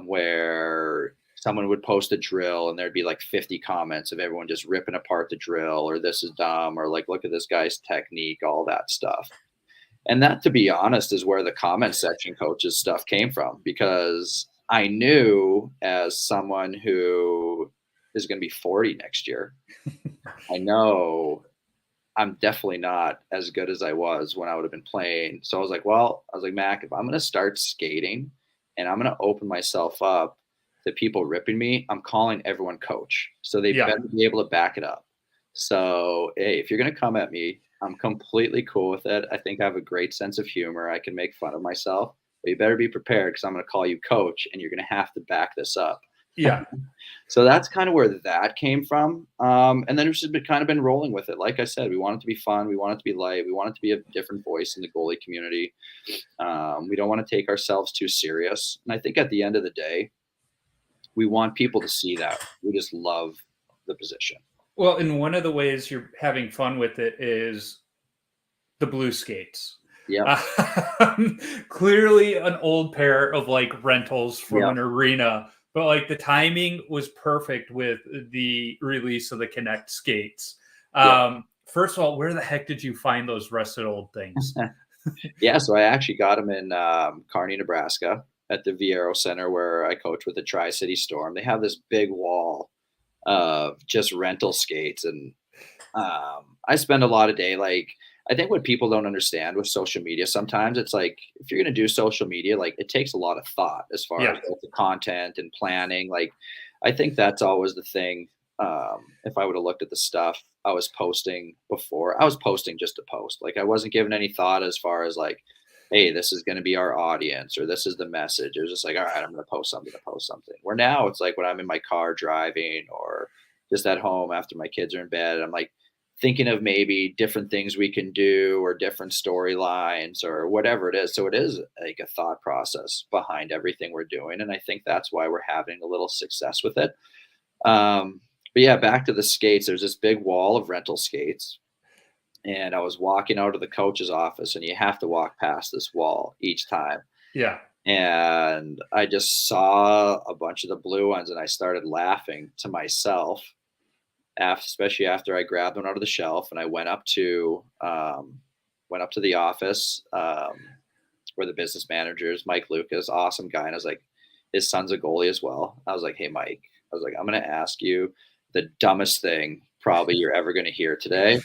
S2: where someone would post a drill and there'd be like 50 comments of everyone just ripping apart the drill, or this is dumb, or like, look at this guy's technique, all that stuff. And that, to be honest, is where the comment section coaches stuff came from, because I knew, as someone who is going to be 40 next year, I know I'm definitely not as good as I was when I would have been playing. So I was like, well, I was like, Mac, if I'm going to start skating and I'm going to open myself up to people ripping me, I'm calling everyone coach. So they
S1: Yeah.
S2: better be able to back it up. So, hey, if you're going to come at me, I'm completely cool with it. I think I have a great sense of humor. I can make fun of myself, but you better be prepared, because I'm going to call you coach and you're going to have to back this up.
S1: Yeah.
S2: So that's kind of where that came from. And then we've just been kind of been rolling with it. Like I said, we want it to be fun. We want it to be light. We want it to be a different voice in the goalie community. We don't want to take ourselves too serious. And I think at the end of the day, we want people to see that we just love the position.
S1: Well, and one of the ways you're having fun with it is the blue skates.
S2: Yeah.
S1: Clearly an old pair of like rentals from
S2: Yeah.
S1: an arena, but like the timing was perfect with the release of the Connect skates.
S2: Yeah.
S1: First of all, where the heck did you find those rusted old things?
S2: Yeah. So I actually got them in Kearney, Nebraska, at the Viero Center where I coach with the Tri-City Storm. They have this big wall of just rental skates. And I spend a lot of day, like, I think what people don't understand with social media, sometimes it's like, if you're going to do social media, like, it takes a lot of thought as far
S1: Yeah.
S2: as like, the content and planning. Like, I think that's always the thing. If I would have looked at the stuff I was posting before, I was posting just to post. Like, I wasn't giving any thought as far as like, hey, this is going to be our audience, or this is the message. It was just like, all right, I'm going to post something to post something. Where now it's like when I'm in my car driving, or just at home after my kids are in bed, I'm like thinking of maybe different things we can do, or different storylines, or whatever it is. So it is like a thought process behind everything we're doing. And I think that's why we're having a little success with it. But yeah, back to the skates, there's this big wall of rental skates. And I was walking out of the coach's office, and you have to walk past this wall each time.
S1: Yeah.
S2: And I just saw a bunch of the blue ones, and I started laughing to myself, especially after I grabbed one out of the shelf, and I went up to the office, where the business manager is, Mike Lucas, awesome guy. And I was like, his son's a goalie as well. I was like, hey, Mike, I was like, I'm going to ask you the dumbest thing probably you're ever going to hear today,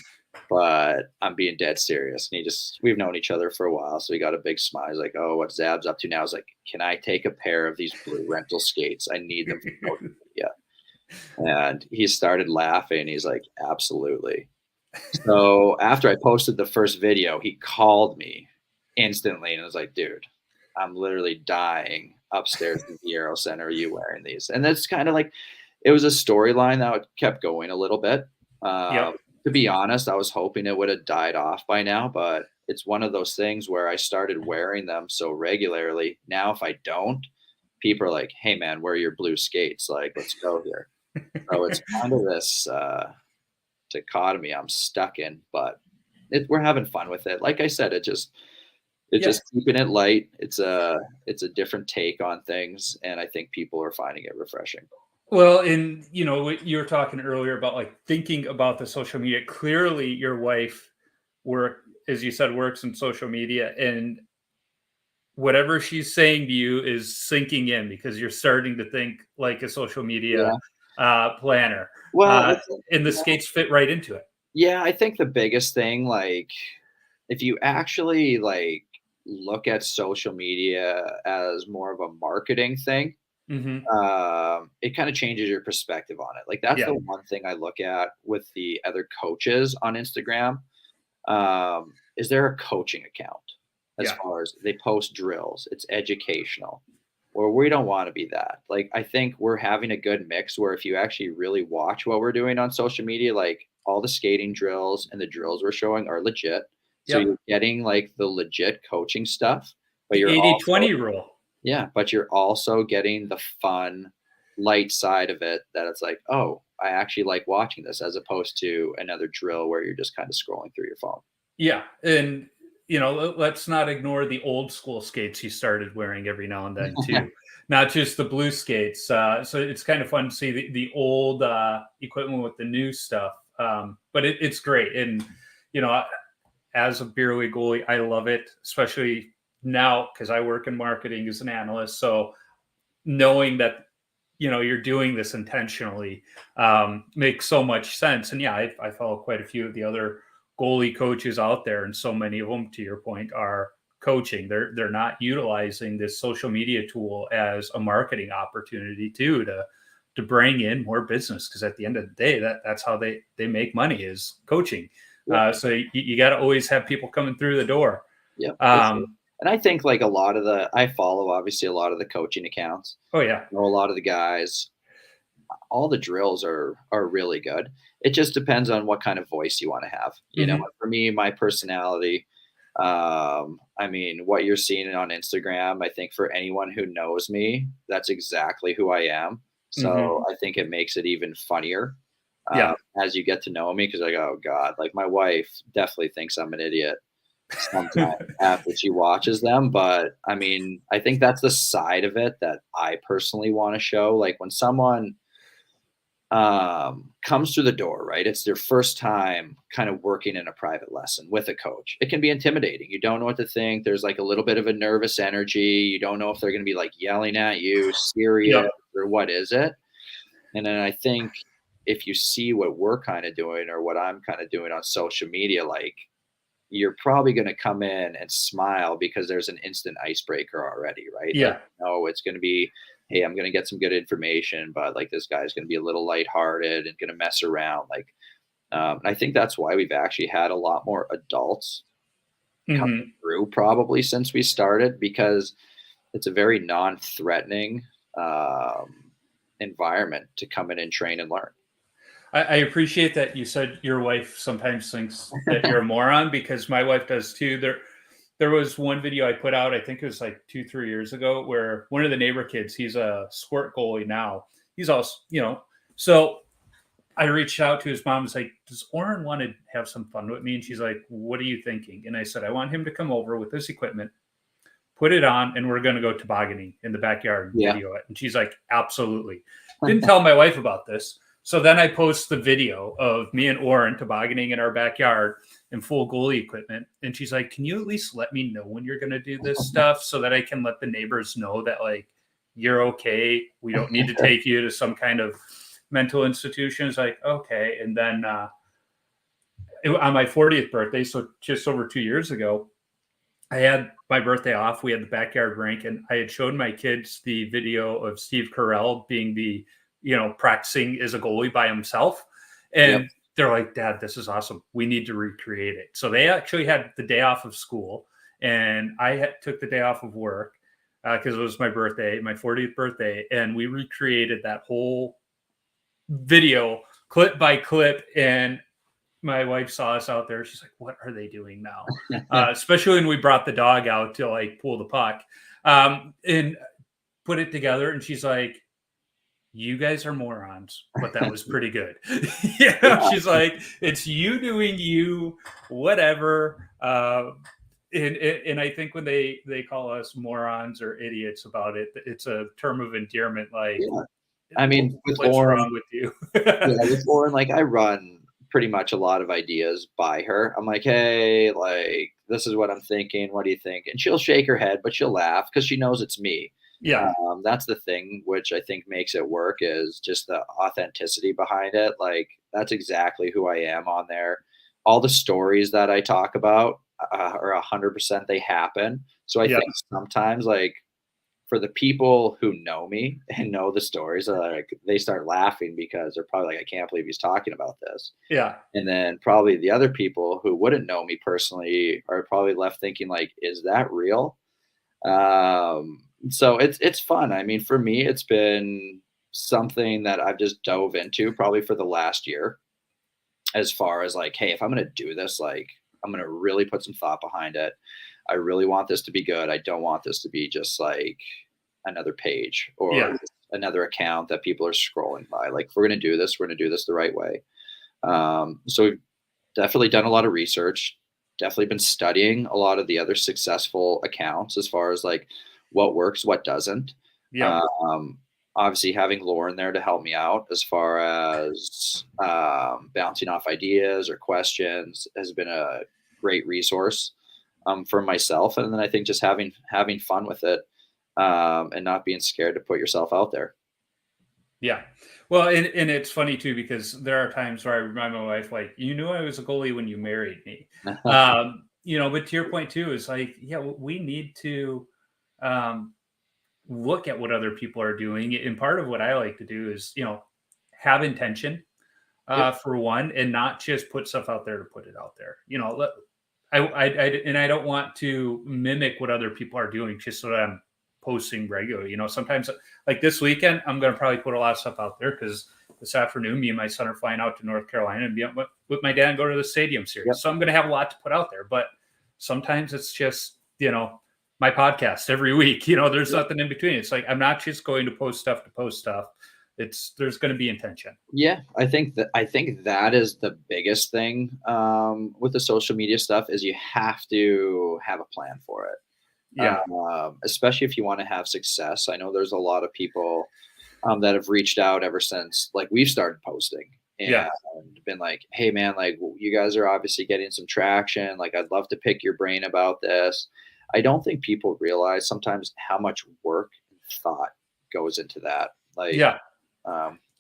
S2: but I'm being dead serious. And we've known each other for a while, so he got a big smile. He's like, oh, what's Zab's up to now? I was like, can I take a pair of these blue rental skates? I need them for social media. And he started laughing. He's like, absolutely. So after I posted the first video, he called me instantly, and I was like, dude, I'm literally dying upstairs in the Viero Center. Are you wearing these? And that's kind of like, it was a storyline that kept going a little bit.
S1: Yep.
S2: To be honest, I was hoping it would have died off by now, but it's one of those things where I started wearing them so regularly. Now, if I don't, people are like, hey, man, where are your blue skates? Like, let's go here. So it's kind of this dichotomy I'm stuck in, but we're having fun with it. Like I said, just keeping it light. It's a different take on things, and I think people are finding it refreshing.
S1: Well, and you were talking earlier about like thinking about the social media. Clearly, your wife as you said, works in social media, and whatever she's saying to you is sinking in, because you're starting to think like a social media planner.
S2: Well,
S1: and the skates fit right into it.
S2: Yeah, I think the biggest thing, like, if you actually like look at social media as more of a marketing thing, it kind of changes your perspective on it. Like, that's the one thing I look at with the other coaches on Instagram. Is there a coaching account? As far as they post drills, it's educational, or we don't want to be that. Like, I think we're having a good mix where if you actually really watch what we're doing on social media, like, all the skating drills and the drills we're showing are legit. So you're getting like the legit coaching stuff, but you're
S1: 80-20 rule.
S2: Yeah, but you're also getting the fun, light side of it, that it's like, oh, I actually like watching this, as opposed to another drill where you're just kind of scrolling through your phone.
S1: Yeah. And, let's not ignore the old school skates he started wearing every now and then too. not just the blue skates. So it's kind of fun to see the old equipment with the new stuff. But it's great. And, as a beer league goalie, I love it, especially now because I work in marketing as an analyst. So knowing that, you're doing this intentionally makes so much sense. And yeah, I follow quite a few of the other goalie coaches out there, and so many of them, to your point, are coaching. They're not utilizing this social media tool as a marketing opportunity too, to bring in more business, because at the end of the day, that's how they make money, is coaching. So you got to always have people coming through the door.
S2: Yeah. And I think like I follow obviously a lot of the coaching accounts.
S1: Oh yeah.
S2: Know a lot of the guys. All the drills are really good. It just depends on what kind of voice you want to have. You know, for me, my personality, I mean, what you're seeing on Instagram, I think for anyone who knows me, that's exactly who I am. So I think it makes it even funnier as you get to know me, because like, oh God, like my wife definitely thinks I'm an idiot sometimes after she watches them. But I mean, I think that's the side of it that I personally want to show. Like when someone comes through the door, right? It's their first time kind of working in a private lesson with a coach. It can be intimidating. You don't know what to think. There's like a little bit of a nervous energy. You don't know if they're going to be like yelling at you, serious, or what is it? And then I think if you see what we're kind of doing, or what I'm kind of doing on social media, like you're probably going to come in and smile because there's an instant icebreaker already, right?
S1: Yeah.
S2: Like, no, it's going to be, hey, I'm going to get some good information, but like this guy's going to be a little lighthearted and going to mess around. Like, and I think that's why we've actually had a lot more adults coming through probably since we started, because it's a very non-threatening environment to come in and train and learn.
S1: I appreciate that you said your wife sometimes thinks that you're a moron, because my wife does too. There was one video I put out, I think it was like 2-3 years ago, where one of the neighbor kids, he's a squirt goalie now. He's also, so I reached out to his mom and was like, does Oren want to have some fun with me? And she's like, what are you thinking? And I said, I want him to come over with this equipment, put it on, and we're going to go tobogganing in the backyard and video it. And she's like, absolutely. Didn't tell my wife about this. So then I post the video of me and Oren tobogganing in our backyard in full goalie equipment. And she's like, can you at least let me know when you're going to do this stuff so that I can let the neighbors know that, like, you're okay. We don't need to take you to some kind of mental institution. It's like, okay. And then on my 40th birthday, so just over 2 years ago, I had my birthday off. We had the backyard rink, and I had showed my kids the video of Steve Carell being the, practicing as a goalie by himself. And they're like, Dad, this is awesome. We need to recreate it. So they actually had the day off of school, and I took the day off of work because it was my birthday, my 40th birthday. And we recreated that whole video clip by clip. And my wife saw us out there. She's like, what are they doing now? Especially when we brought the dog out to like pull the puck and put it together. And she's like, you guys are morons, but that was pretty good. She's like, it's you doing you, whatever. And I think when they call us morons or idiots about it, it's a term of endearment. Like,
S2: I mean, with
S1: what's
S2: Oren,
S1: wrong with you?
S2: with Oren, like I run pretty much a lot of ideas by her. I'm like, hey, like, this is what I'm thinking. What do you think? And she'll shake her head, but she'll laugh because she knows it's me.
S1: Yeah.
S2: That's the thing, which I think makes it work, is just the authenticity behind it. Like, that's exactly who I am on there. All the stories that I talk about are 100% they happen. So I think sometimes, like, for the people who know me and know the stories, like, they start laughing because they're probably like, I can't believe he's talking about this.
S1: Yeah.
S2: And then probably the other people who wouldn't know me personally are probably left thinking like, is that real? So it's fun. I mean, for me, it's been something that I've just dove into probably for the last year, as far as like, hey, if I'm going to do this, like, I'm going to really put some thought behind it. I really want this to be good. I don't want this to be just like another page or another account that people are scrolling by. Like, if we're going to do this, we're going to do this the right way. So we've definitely done a lot of research, definitely been studying a lot of the other successful accounts as far as like what works, what doesn't.
S1: Yeah.
S2: Obviously, having Lauren there to help me out as far as bouncing off ideas or questions has been a great resource for myself. And then I think just having fun with it and not being scared to put yourself out there.
S1: Yeah. Well, and it's funny too, because there are times where I remind my wife, like, you knew I was a goalie when you married me. But to your point too, is like, yeah, we need to um, look at what other people are doing. And part of what I like to do is, have intention
S2: Yep.
S1: for one, and not just put stuff out there to put it out there. And I don't want to mimic what other people are doing just so that I'm posting regularly. Sometimes like this weekend, I'm going to probably put a lot of stuff out there because this afternoon, me and my son are flying out to North Carolina and be up with my dad and go to the stadium series.
S2: Yep.
S1: So I'm going to have a lot to put out there. But sometimes it's just, my podcast every week. There's nothing in between. It's like I'm not just going to post stuff to post stuff. There's going to be intention.
S2: Yeah, I think that is the biggest thing with the social media stuff is you have to have a plan for it.
S1: Yeah.
S2: Especially if you want to have success. I know there's a lot of people that have reached out ever since like we've started posting and been like, hey man, like you guys are obviously getting some traction. Like I'd love to pick your brain about this. I don't think people realize sometimes how much work and thought goes into that. Like,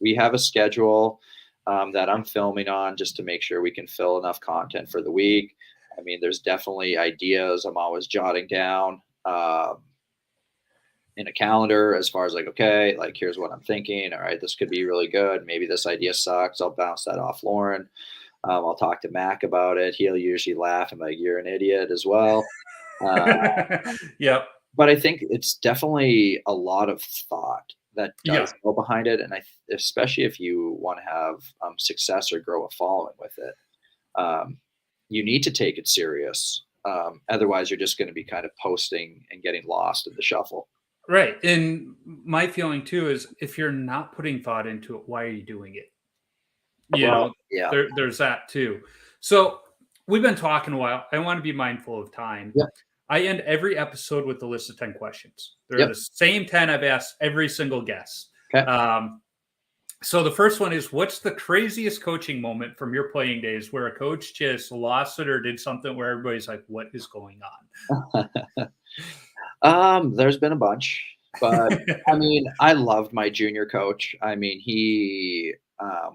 S2: we have a schedule that I'm filming on just to make sure we can fill enough content for the week. I mean, there's definitely ideas I'm always jotting down in a calendar as far as like, okay, like here's what I'm thinking. All right, this could be really good. Maybe this idea sucks. I'll bounce that off Lauren. I'll talk to Mac about it. He'll usually laugh and like, you're an idiot as well.
S1: Yep.
S2: But I think it's definitely a lot of thought that does go behind it. And especially if you want to have success or grow a following with it, you need to take it serious. Otherwise, you're just going to be kind of posting and getting lost in the shuffle.
S1: Right. And my feeling too is if you're not putting thought into it, why are you doing it? There's that too. So we've been talking a while. I want to be mindful of time.
S2: Yeah.
S1: I end every episode with a list of 10 questions. They're the same 10 I've asked every single guest.
S2: Okay.
S1: So the first one is, what's the craziest coaching moment from your playing days where a coach just lost it or did something where everybody's like, what is going
S2: on? There's been a bunch, but I mean, I loved my junior coach. I mean, he,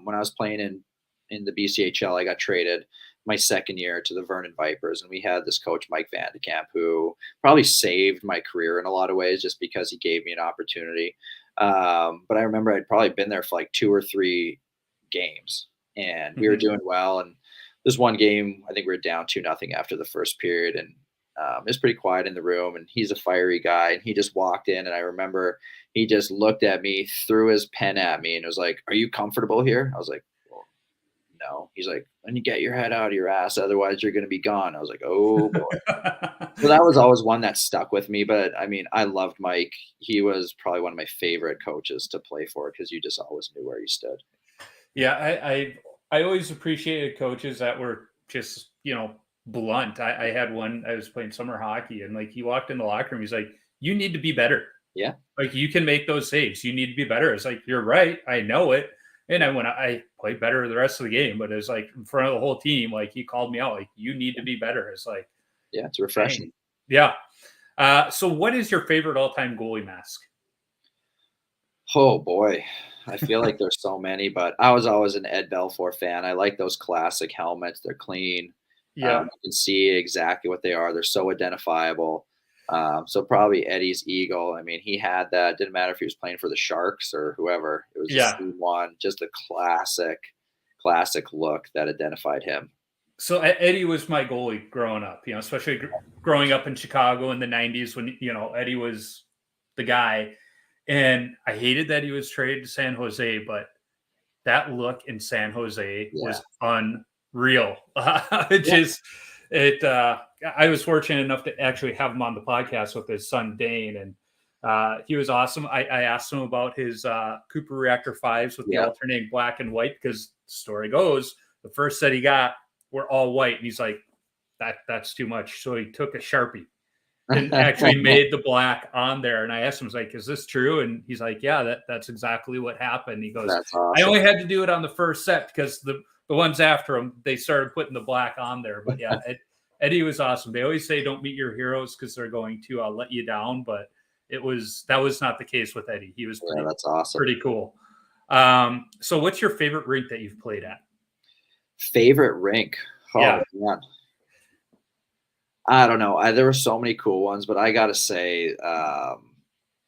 S2: when I was playing in the BCHL, I got traded my second year to the Vernon Vipers. And we had this coach, Mike Vandekamp, who probably saved my career in a lot of ways just because he gave me an opportunity. But I remember I'd probably been there for like 2 or 3 games and we were doing well. And this one game, I think we were down 2-0 after the first period. And it was pretty quiet in the room and he's a fiery guy. And he just walked in and I remember he just looked at me, threw his pen at me and was like, are you comfortable here? I was like, no. He's like, when you get your head out of your ass, otherwise you're going to be gone. I was like, oh boy. So that was always one that stuck with me. But I mean, I loved Mike. He was probably one of my favorite coaches to play for because you just always knew where you stood.
S1: Yeah. I always appreciated coaches that were just, blunt. I had one, I was playing summer hockey and like he walked in the locker room. He's like, you need to be better.
S2: Yeah.
S1: Like you can make those saves. You need to be better. It's like, you're right. I know it. And I played better the rest of the game, but it was like in front of the whole team, like he called me out, like you need to be better. It's like,
S2: yeah, it's refreshing.
S1: Dang. Yeah. So what is your favorite all-time goalie mask?
S2: Oh boy. I feel like there's so many, but I was always an Ed Belfour fan. I like those classic helmets. They're clean.
S1: Yeah.
S2: You can see exactly what they are. They're so identifiable. So probably Eddie's Eagle. I mean, he had that. Didn't matter if he was playing for the Sharks or whoever. It was just one, just a classic look that identified him.
S1: So Eddie was my goalie growing up, especially growing up in Chicago in the 90s when, Eddie was the guy. And I hated that he was traded to San Jose, but that look in San Jose was unreal. I was fortunate enough to actually have him on the podcast with his son Dane, and he was awesome. I asked him about his Cooper Reactor 5s with the alternating black and white because the story goes the first set he got were all white, and he's like, that's too much. So he took a Sharpie and actually made the black on there. And I asked him, I was like, is this true? And he's like, yeah, that's exactly what happened. He goes,
S2: That's
S1: I
S2: awesome.
S1: only had to do it on the first set because the ones after him, they started putting the black on there. But yeah, Eddie was awesome. They always say don't meet your heroes because they're going to let you down. But that was not the case with Eddie. He was
S2: That's awesome.
S1: pretty cool. So what's your favorite rink that you've played at?
S2: Favorite rink? Oh,
S1: Yeah.
S2: man. I don't know. There were so many cool ones, but I gotta say,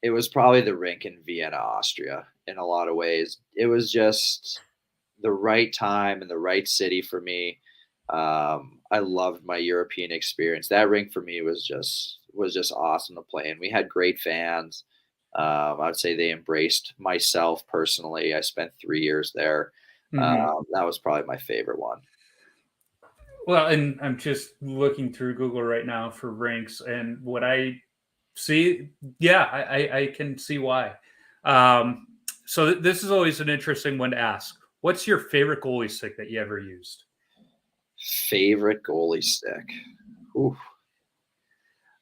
S2: it was probably the rink in Vienna, Austria. In a lot of ways, it was just the right time and the right city for me. I loved my European experience. That rink for me was just awesome to play in. We had great fans. I would say they embraced myself personally. I spent 3 years there. That was probably my favorite one.
S1: Well, and I'm just looking through Google right now for rinks, and what I see, yeah, I can see why. So this is always an interesting one to ask. What's your favorite goalie stick that you ever used?
S2: Favorite goalie stick? Ooh.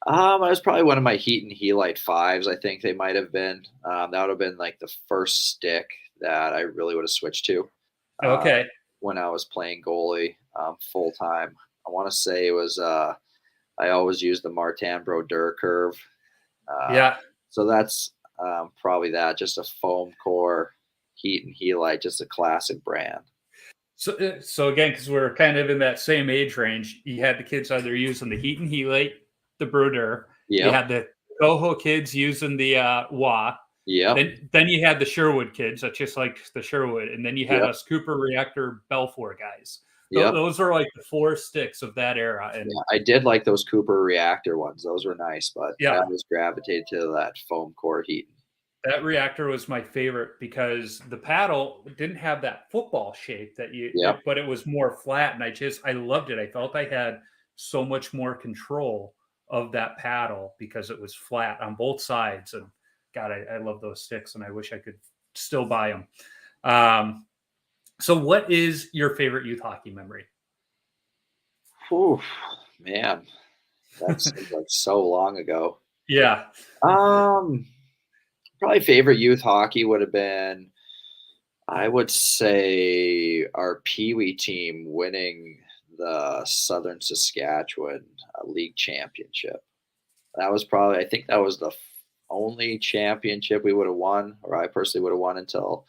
S2: It was probably one of my Heat and Helite fives. I think they might have been. That would have been like the first stick that I really would have switched to.
S1: Okay.
S2: When I was playing goalie full time. I want to say it was. I always used the Martin Brodeur curve.
S1: Yeah.
S2: So that's probably that. Just a foam core Heat and Helite, just a classic brand.
S1: So again, because we're kind of in that same age range, you had the kids either using the Heat and Helite, the Brodeur. You
S2: Yep.
S1: had the Coho kids using the Wah.
S2: Yep.
S1: Then you had the Sherwood kids that just liked the Sherwood, and then you had
S2: Yep.
S1: us Cooper Reactor Belfour guys.
S2: Yep.
S1: Those are like the four sticks of that era. And
S2: Yeah, I did like those Cooper Reactor ones. Those were nice, but I
S1: yeah,
S2: always gravitated to that foam core heat.
S1: that reactor was my favorite because the paddle didn't have that football shape that
S2: Yep.
S1: but it was more flat, and I loved it. I felt I had so much more control of that paddle because it was flat on both sides. And God, I love those sticks, and I wish I could still buy them. So what is your favorite youth hockey memory?
S2: Whew, man, that seems like so long ago.
S1: Yeah.
S2: Probably favorite youth hockey would have been, I would say, our Pee Wee team winning the Southern Saskatchewan League Championship. That was probably, I think that was the only championship we would have won, or I personally would have won until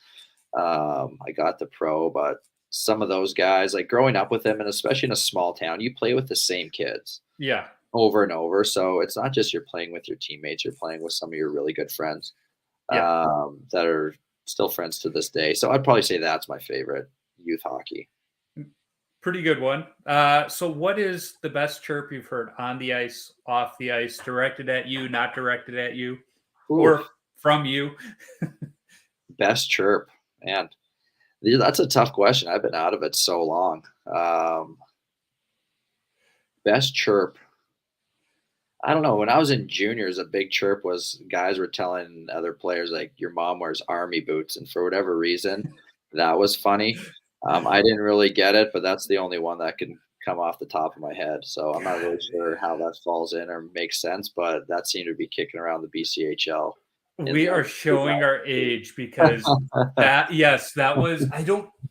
S2: I got the pro. But some of those guys, like growing up with them, and especially in a small town, you play with the same kids
S1: Yeah.
S2: over and over. So it's not just you're playing with your teammates, you're playing with some of your really good friends
S1: Yeah.
S2: that are still friends to this day. So I'd probably say that's my favorite youth hockey.
S1: Pretty good one. So what is the best chirp you've heard on the ice, off the ice, directed at you, not directed at you,
S2: Ooh,
S1: or from you?
S2: best chirp, man. That's a tough question. I've been out of it so long. Best chirp. I don't know. When I was in juniors, a big chirp was guys were telling other players like, "Your mom wears army boots," and for whatever reason, that was funny. I didn't really get it, but that's the only one that can come off the top of my head. So I'm not really sure how that falls in or makes sense, but that seemed to be kicking around the BCHL.
S1: We are showing our age because that was,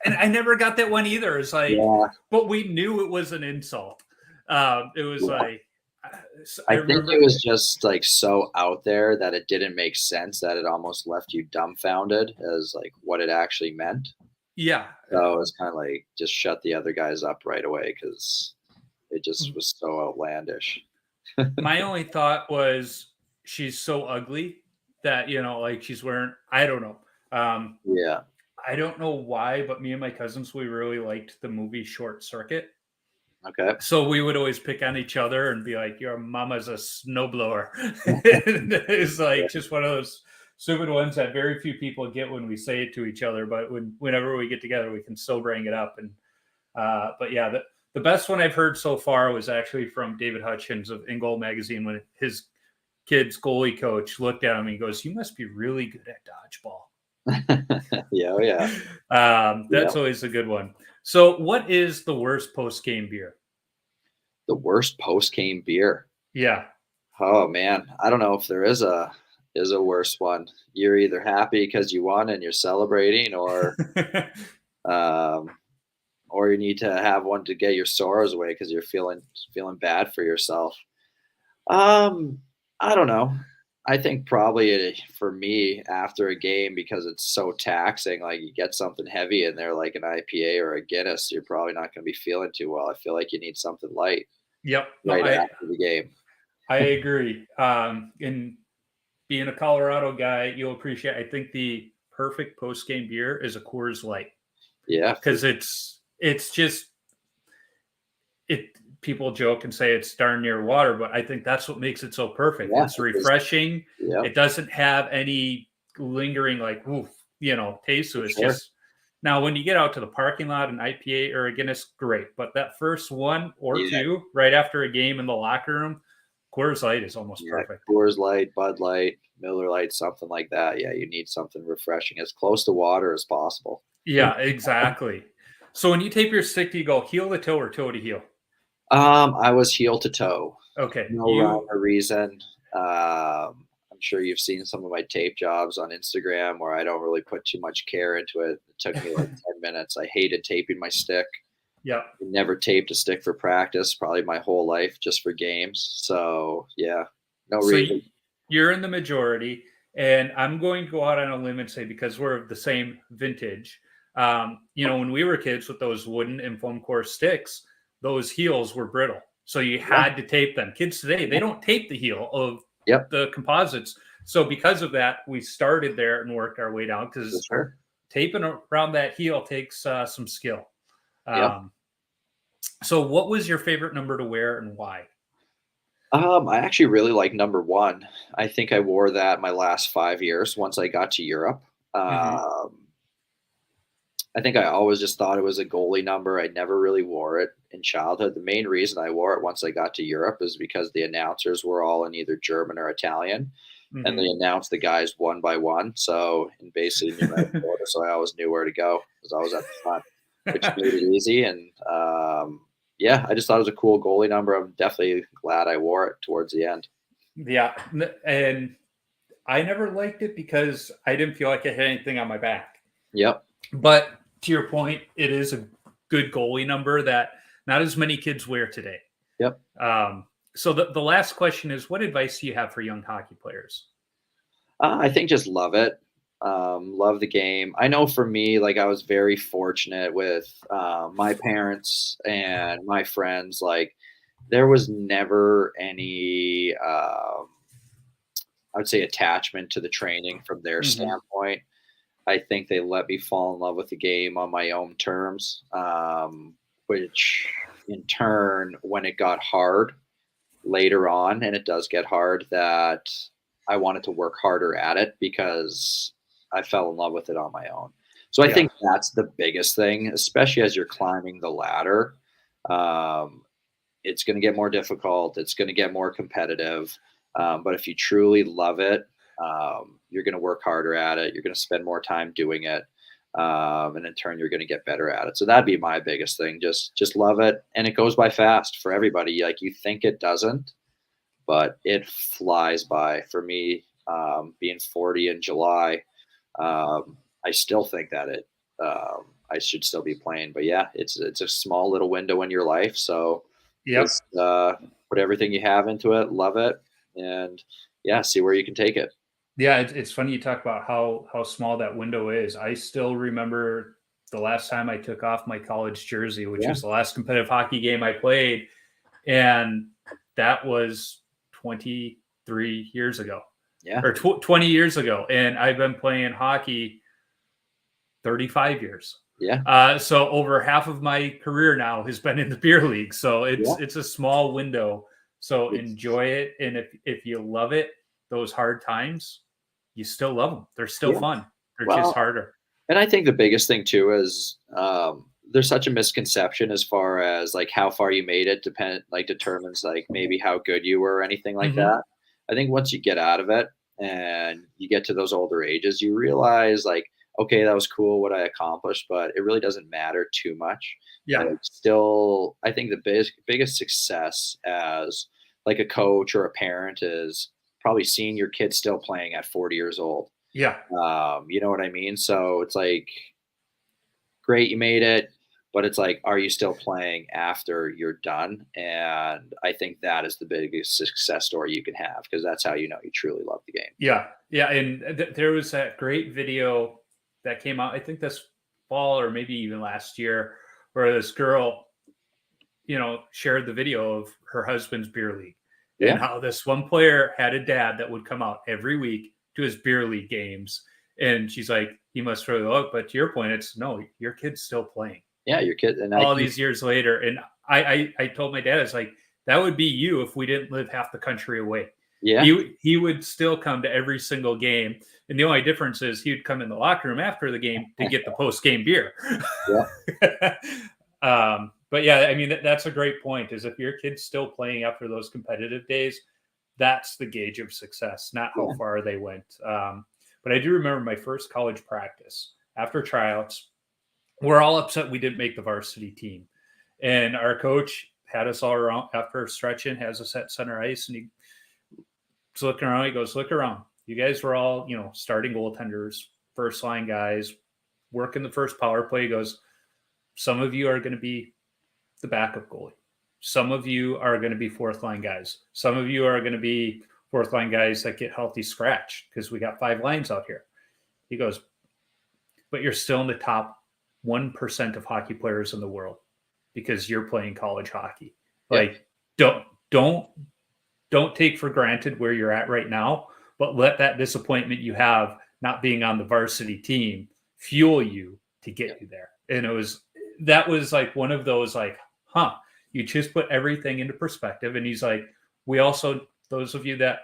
S1: and I never got that one either. It's like,
S2: Yeah,
S1: but we knew it was an insult. It was
S2: yeah.
S1: like,
S2: I think it was just like so out there that it didn't make sense, that it almost left you dumbfounded as like what it actually meant.
S1: yeah.
S2: So it was kind of like just shut the other guys up right away because it just was so outlandish.
S1: My only thought was she's so ugly that, like she's wearing, I don't know.
S2: Yeah.
S1: I don't know why, but me and my cousins, we really liked the movie Short Circuit.
S2: Okay.
S1: So we would always pick on each other and be like, "Your mama's a snowblower." It's like just one of those stupid ones that very few people get when we say it to each other. But whenever we get together, we can still bring it up. And but yeah, the best one I've heard so far was actually from David Hutchins of In Goal magazine when his kid's goalie coach looked at him and he goes, "You must be really good at dodgeball."
S2: Yeah. Oh, yeah.
S1: That's always a good one. So, what is the worst post game beer?
S2: The worst post game beer.
S1: Yeah.
S2: Oh man, I don't know if there is a worse one. You're either happy because you won and you're celebrating, um, or you need to have one to get your sorrows away because you're feeling bad for yourself. Um, I don't know. I think probably for me after a game because it's so taxing, like you get something heavy in there like an IPA or a Guinness, you're probably not going to be feeling too well. I feel like you need something light
S1: Yep. No,
S2: right
S1: I
S2: after the game.
S1: I agree. And being a Colorado guy, you'll appreciate. I think the perfect post game beer is a Coors Light
S2: Yeah, for
S1: because it's just it. People joke and say it's darn near water, but I think that's what makes it so perfect.
S2: yeah,
S1: It's refreshing.
S2: yeah,
S1: It doesn't have any lingering like oof, taste to
S2: for
S1: it. It's
S2: sure.
S1: just now when you get out to the parking lot, an IPA or a Guinness, great. But that first one or
S2: Yeah,
S1: two right after a game in the locker room, Coors Light is almost
S2: yeah.
S1: perfect.
S2: Coors Light, Bud Light, Miller Light, something like that. Yeah, you need something refreshing, as close to water as possible.
S1: Yeah, exactly. So when you tape your stick, do you go heel to toe or toe to heel?
S2: I was heel to toe.
S1: Okay,
S2: No rhyme
S1: you.
S2: or reason. I'm sure you've seen some of my tape jobs on Instagram where I don't really put too much care into it. It took me like 10 minutes. I hated taping my stick.
S1: Yeah.
S2: I never taped a stick for practice, probably my whole life, just for games. So, yeah, no
S1: So
S2: reason.
S1: you're in the majority, and I'm going to go out on a limb and say because we're of the same vintage. When we were kids with those wooden and foam core sticks, those heels were brittle, so you
S2: Yeah,
S1: had to tape them. Kids today, they
S2: yeah,
S1: don't tape the heel of
S2: yep,
S1: the composites. So because of that, we started there and worked our way down
S2: for
S1: because
S2: sure.
S1: taping around that heel takes some skill.
S2: Yep.
S1: Um, so what was your favorite number to wear and why?
S2: I actually really like number one. I think I wore that my last 5 years once I got to Europe.
S1: Hmm.
S2: I think I always just thought it was a goalie number. I never really wore it in childhood. The main reason I wore it once I got to Europe is because the announcers were all in either German or Italian, and they
S1: Hmm.
S2: announced the guys one by one. So in basically numeric order, so I always knew where to go because I was at the front, which made it easy. And yeah, I just thought it was a cool goalie number. I'm definitely glad I wore it towards the end.
S1: Yeah, and I never liked it because I didn't feel like I had anything on my back.
S2: Yep.
S1: But to your point, it is a good goalie number that not as many kids wear today.
S2: Yep.
S1: So the last question is, what advice do you have for young hockey players?
S2: I think just love it. Love the game. I know for me, like I was very fortunate with my parents and my friends. Like there was never any, I would say, attachment to the training from their
S1: Hmm.
S2: standpoint. I think they let me fall in love with the game on my own terms, which in turn, when it got hard later on, and it does get hard, that I wanted to work harder at it because I fell in love with it on my own. So I
S1: Yeah,
S2: think that's the biggest thing, especially as you're climbing the ladder. Um, it's going to get more difficult. It's going to get more competitive. But if you truly love it, you're going to work harder at it. You're going to spend more time doing it. And in turn, you're going to get better at it. So that'd be my biggest thing. Just love it. And it goes by fast for everybody. Like you think it doesn't, but it flies by. For me, being 40 in July, I still think that I should still be playing. But yeah, it's a small little window in your life. So
S1: yep,
S2: just put everything you have into it, love it, and yeah, see where you can take it.
S1: yeah. It's funny you talk about how small that window is. I still remember the last time I took off my college jersey, which
S2: Yeah,
S1: was the last competitive hockey game I played, and that was 23 years ago
S2: yeah,
S1: or 20 years ago, and I've been playing hockey 35 years.
S2: yeah,
S1: So over half of my career now has been in the beer league. So
S2: yeah.
S1: it's a small window. So
S2: It's
S1: enjoy it, and if you love it, those hard times, you still love them. They're still
S2: yeah.
S1: fun. They're just
S2: Well,
S1: harder.
S2: and I think the biggest thing too is there's such a misconception as far as like how far you made it determines like maybe how good you were or anything like
S1: Hmm.
S2: that. I think once you get out of it and you get to those older ages, you realize like, okay, that was cool what I accomplished, but it really doesn't matter too much.
S1: Yeah.
S2: Like still, I think the biggest success as like a coach or a parent is probably seeing your kid still playing at 40 years old.
S1: Yeah.
S2: You know what I mean? So it's like, great, you made it, but it's like, are you still playing after you're done? And I think that is the biggest success story you can have, because that's how you know you truly love the game.
S1: Yeah. Yeah. And there was that great video that came out, I think this fall or maybe even last year, where this girl, shared the video of her husband's beer league
S2: Yeah.
S1: and how this one player had a dad that would come out every week to his beer league games. And she's like, he must really love it. But to your point, it's no, your kid's still playing
S2: Yeah, your kid. And
S1: all these years later. And I told my dad, it's like, that would be you if we didn't live half the country away.
S2: yeah,
S1: He would still come to every single game. And the only difference is he would come in the locker room after the game to get the post-game beer.
S2: yeah,
S1: But yeah, I mean, that's a great point, is if your kid's still playing after those competitive days, that's the gauge of success, not how far they went. But I do remember my first college practice after tryouts. We're all upset we didn't make the varsity team. And our coach had us all around after stretching, has us at center ice, and he's looking around. He goes, look around. You guys were all, starting goaltenders, first line guys, working the first power play. He goes, some of you are going to be the backup goalie. Some of you are going to be fourth line guys. Some of you are going to be fourth line guys that get healthy scratch, because we got 5 lines out here. He goes, but you're still in the top 1% of hockey players in the world because you're playing college hockey. Like, don't take for granted where you're at right now, but let that disappointment you have not being on the varsity team fuel you to get you there. And that was like one of those, like, you just put everything into perspective. And he's like, we also, those of you that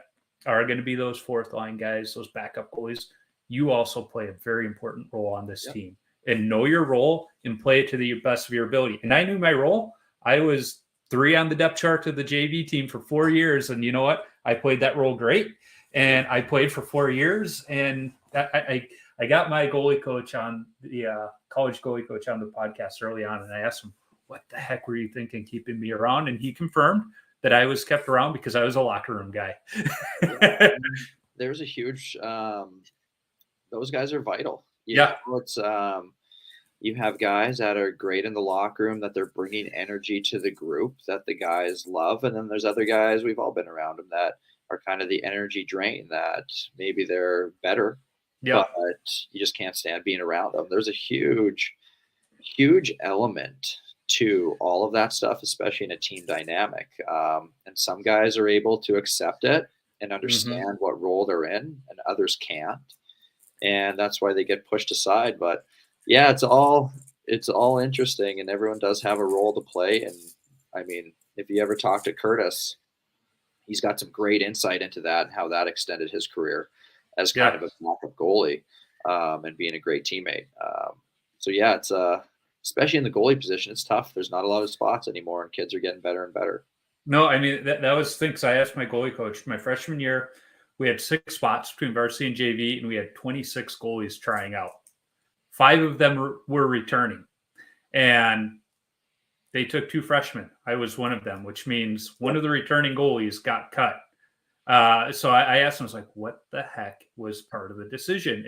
S1: are going to be those fourth line guys, those backup goalies, you also play a very important role on this team, and know your role and play it to the best of your ability. And I knew my role. I was 3 on the depth chart of the JV team for 4 years. And you know what? I played that role great. And I played for 4 years. And I got my goalie coach on the college goalie coach on the podcast early on. And I asked him, what the heck were you thinking keeping me around? And he confirmed that I was kept around because I was a locker room guy.
S2: There's a huge, those guys are vital. It's, you have guys that are great in the locker room, that they're bringing energy to the group that the guys love. And then there's other guys, we've all been around them, that are kind of the energy drain, that maybe they're better, but you just can't stand being around them. There's a huge, huge element to all of that stuff, especially in a team dynamic. And some guys are able to accept it and understand what role they're in, and others can't. And that's why they get pushed aside. But yeah, it's all interesting, and everyone does have a role to play. And I mean, if you ever talk to Curtis, he's got some great insight into that and how that extended his career as kind of a backup goalie, and being a great teammate. So yeah, it's especially in the goalie position, it's tough. There's not a lot of spots anymore, and kids are getting better and better.
S1: No, I mean, that was things I asked my goalie coach my freshman year. We had 6 spots between varsity and JV, and we had 26 goalies trying out. 5 of them were returning, and they took 2 freshmen. I was one of them, which means one of the returning goalies got cut. So I asked him, I was like, what the heck was part of the decision?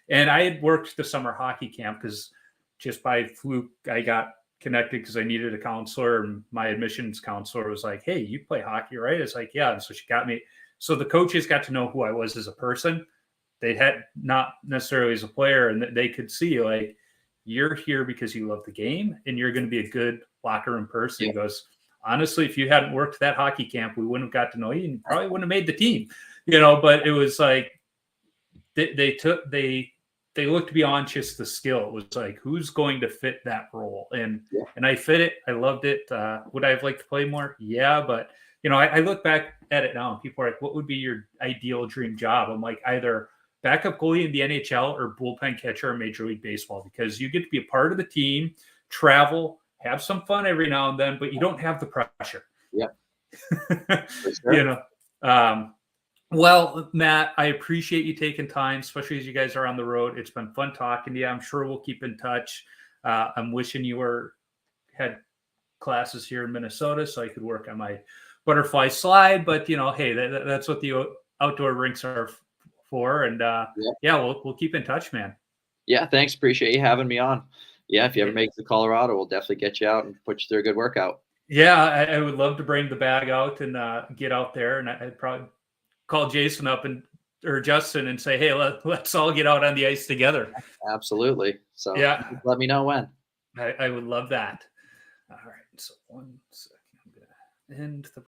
S1: And I had worked the summer hockey camp, because just by fluke, I got connected because I needed a counselor, and my admissions counselor was like, hey, you play hockey, right? It's like, yeah. And so she got me. So the coaches got to know who I was as a person. They had not necessarily as a player, and they could see, like, you're here because you love the game and you're going to be a good locker room person. He goes, honestly, if you hadn't worked that hockey camp, we wouldn't have got to know you, and you probably wouldn't have made the team, but it was like, they looked beyond just the skill. It was like, who's going to fit that role? And I fit it. I loved it. Would I have liked to play more? Yeah. But, I look back at it now, and people are like, what would be your ideal dream job? I'm like, either backup goalie in the NHL or bullpen catcher in Major League Baseball, because you get to be a part of the team, travel, have some fun every now and then, but you don't have the pressure.
S2: Yeah.
S1: Sure. Well, Matt, I appreciate you taking time, especially as you guys are on the road. It's been fun talking to you. I'm sure we'll keep in touch. I'm wishing you had classes here in Minnesota so I could work on my butterfly slide, but hey, that's what the outdoor rinks are for. And yeah, we'll keep in touch, man.
S2: Yeah, thanks. Appreciate you having me on. Yeah, if you ever make it to Colorado, we'll definitely get you out and put you through a good workout.
S1: Yeah, I would love to bring the bag out and get out there, and I'd probably call Jason up or Justin and say, hey, let's all get out on the ice together.
S2: Absolutely. So
S1: Yeah,
S2: let me know when.
S1: I would love that. All right, so 1 second, I'm gonna end the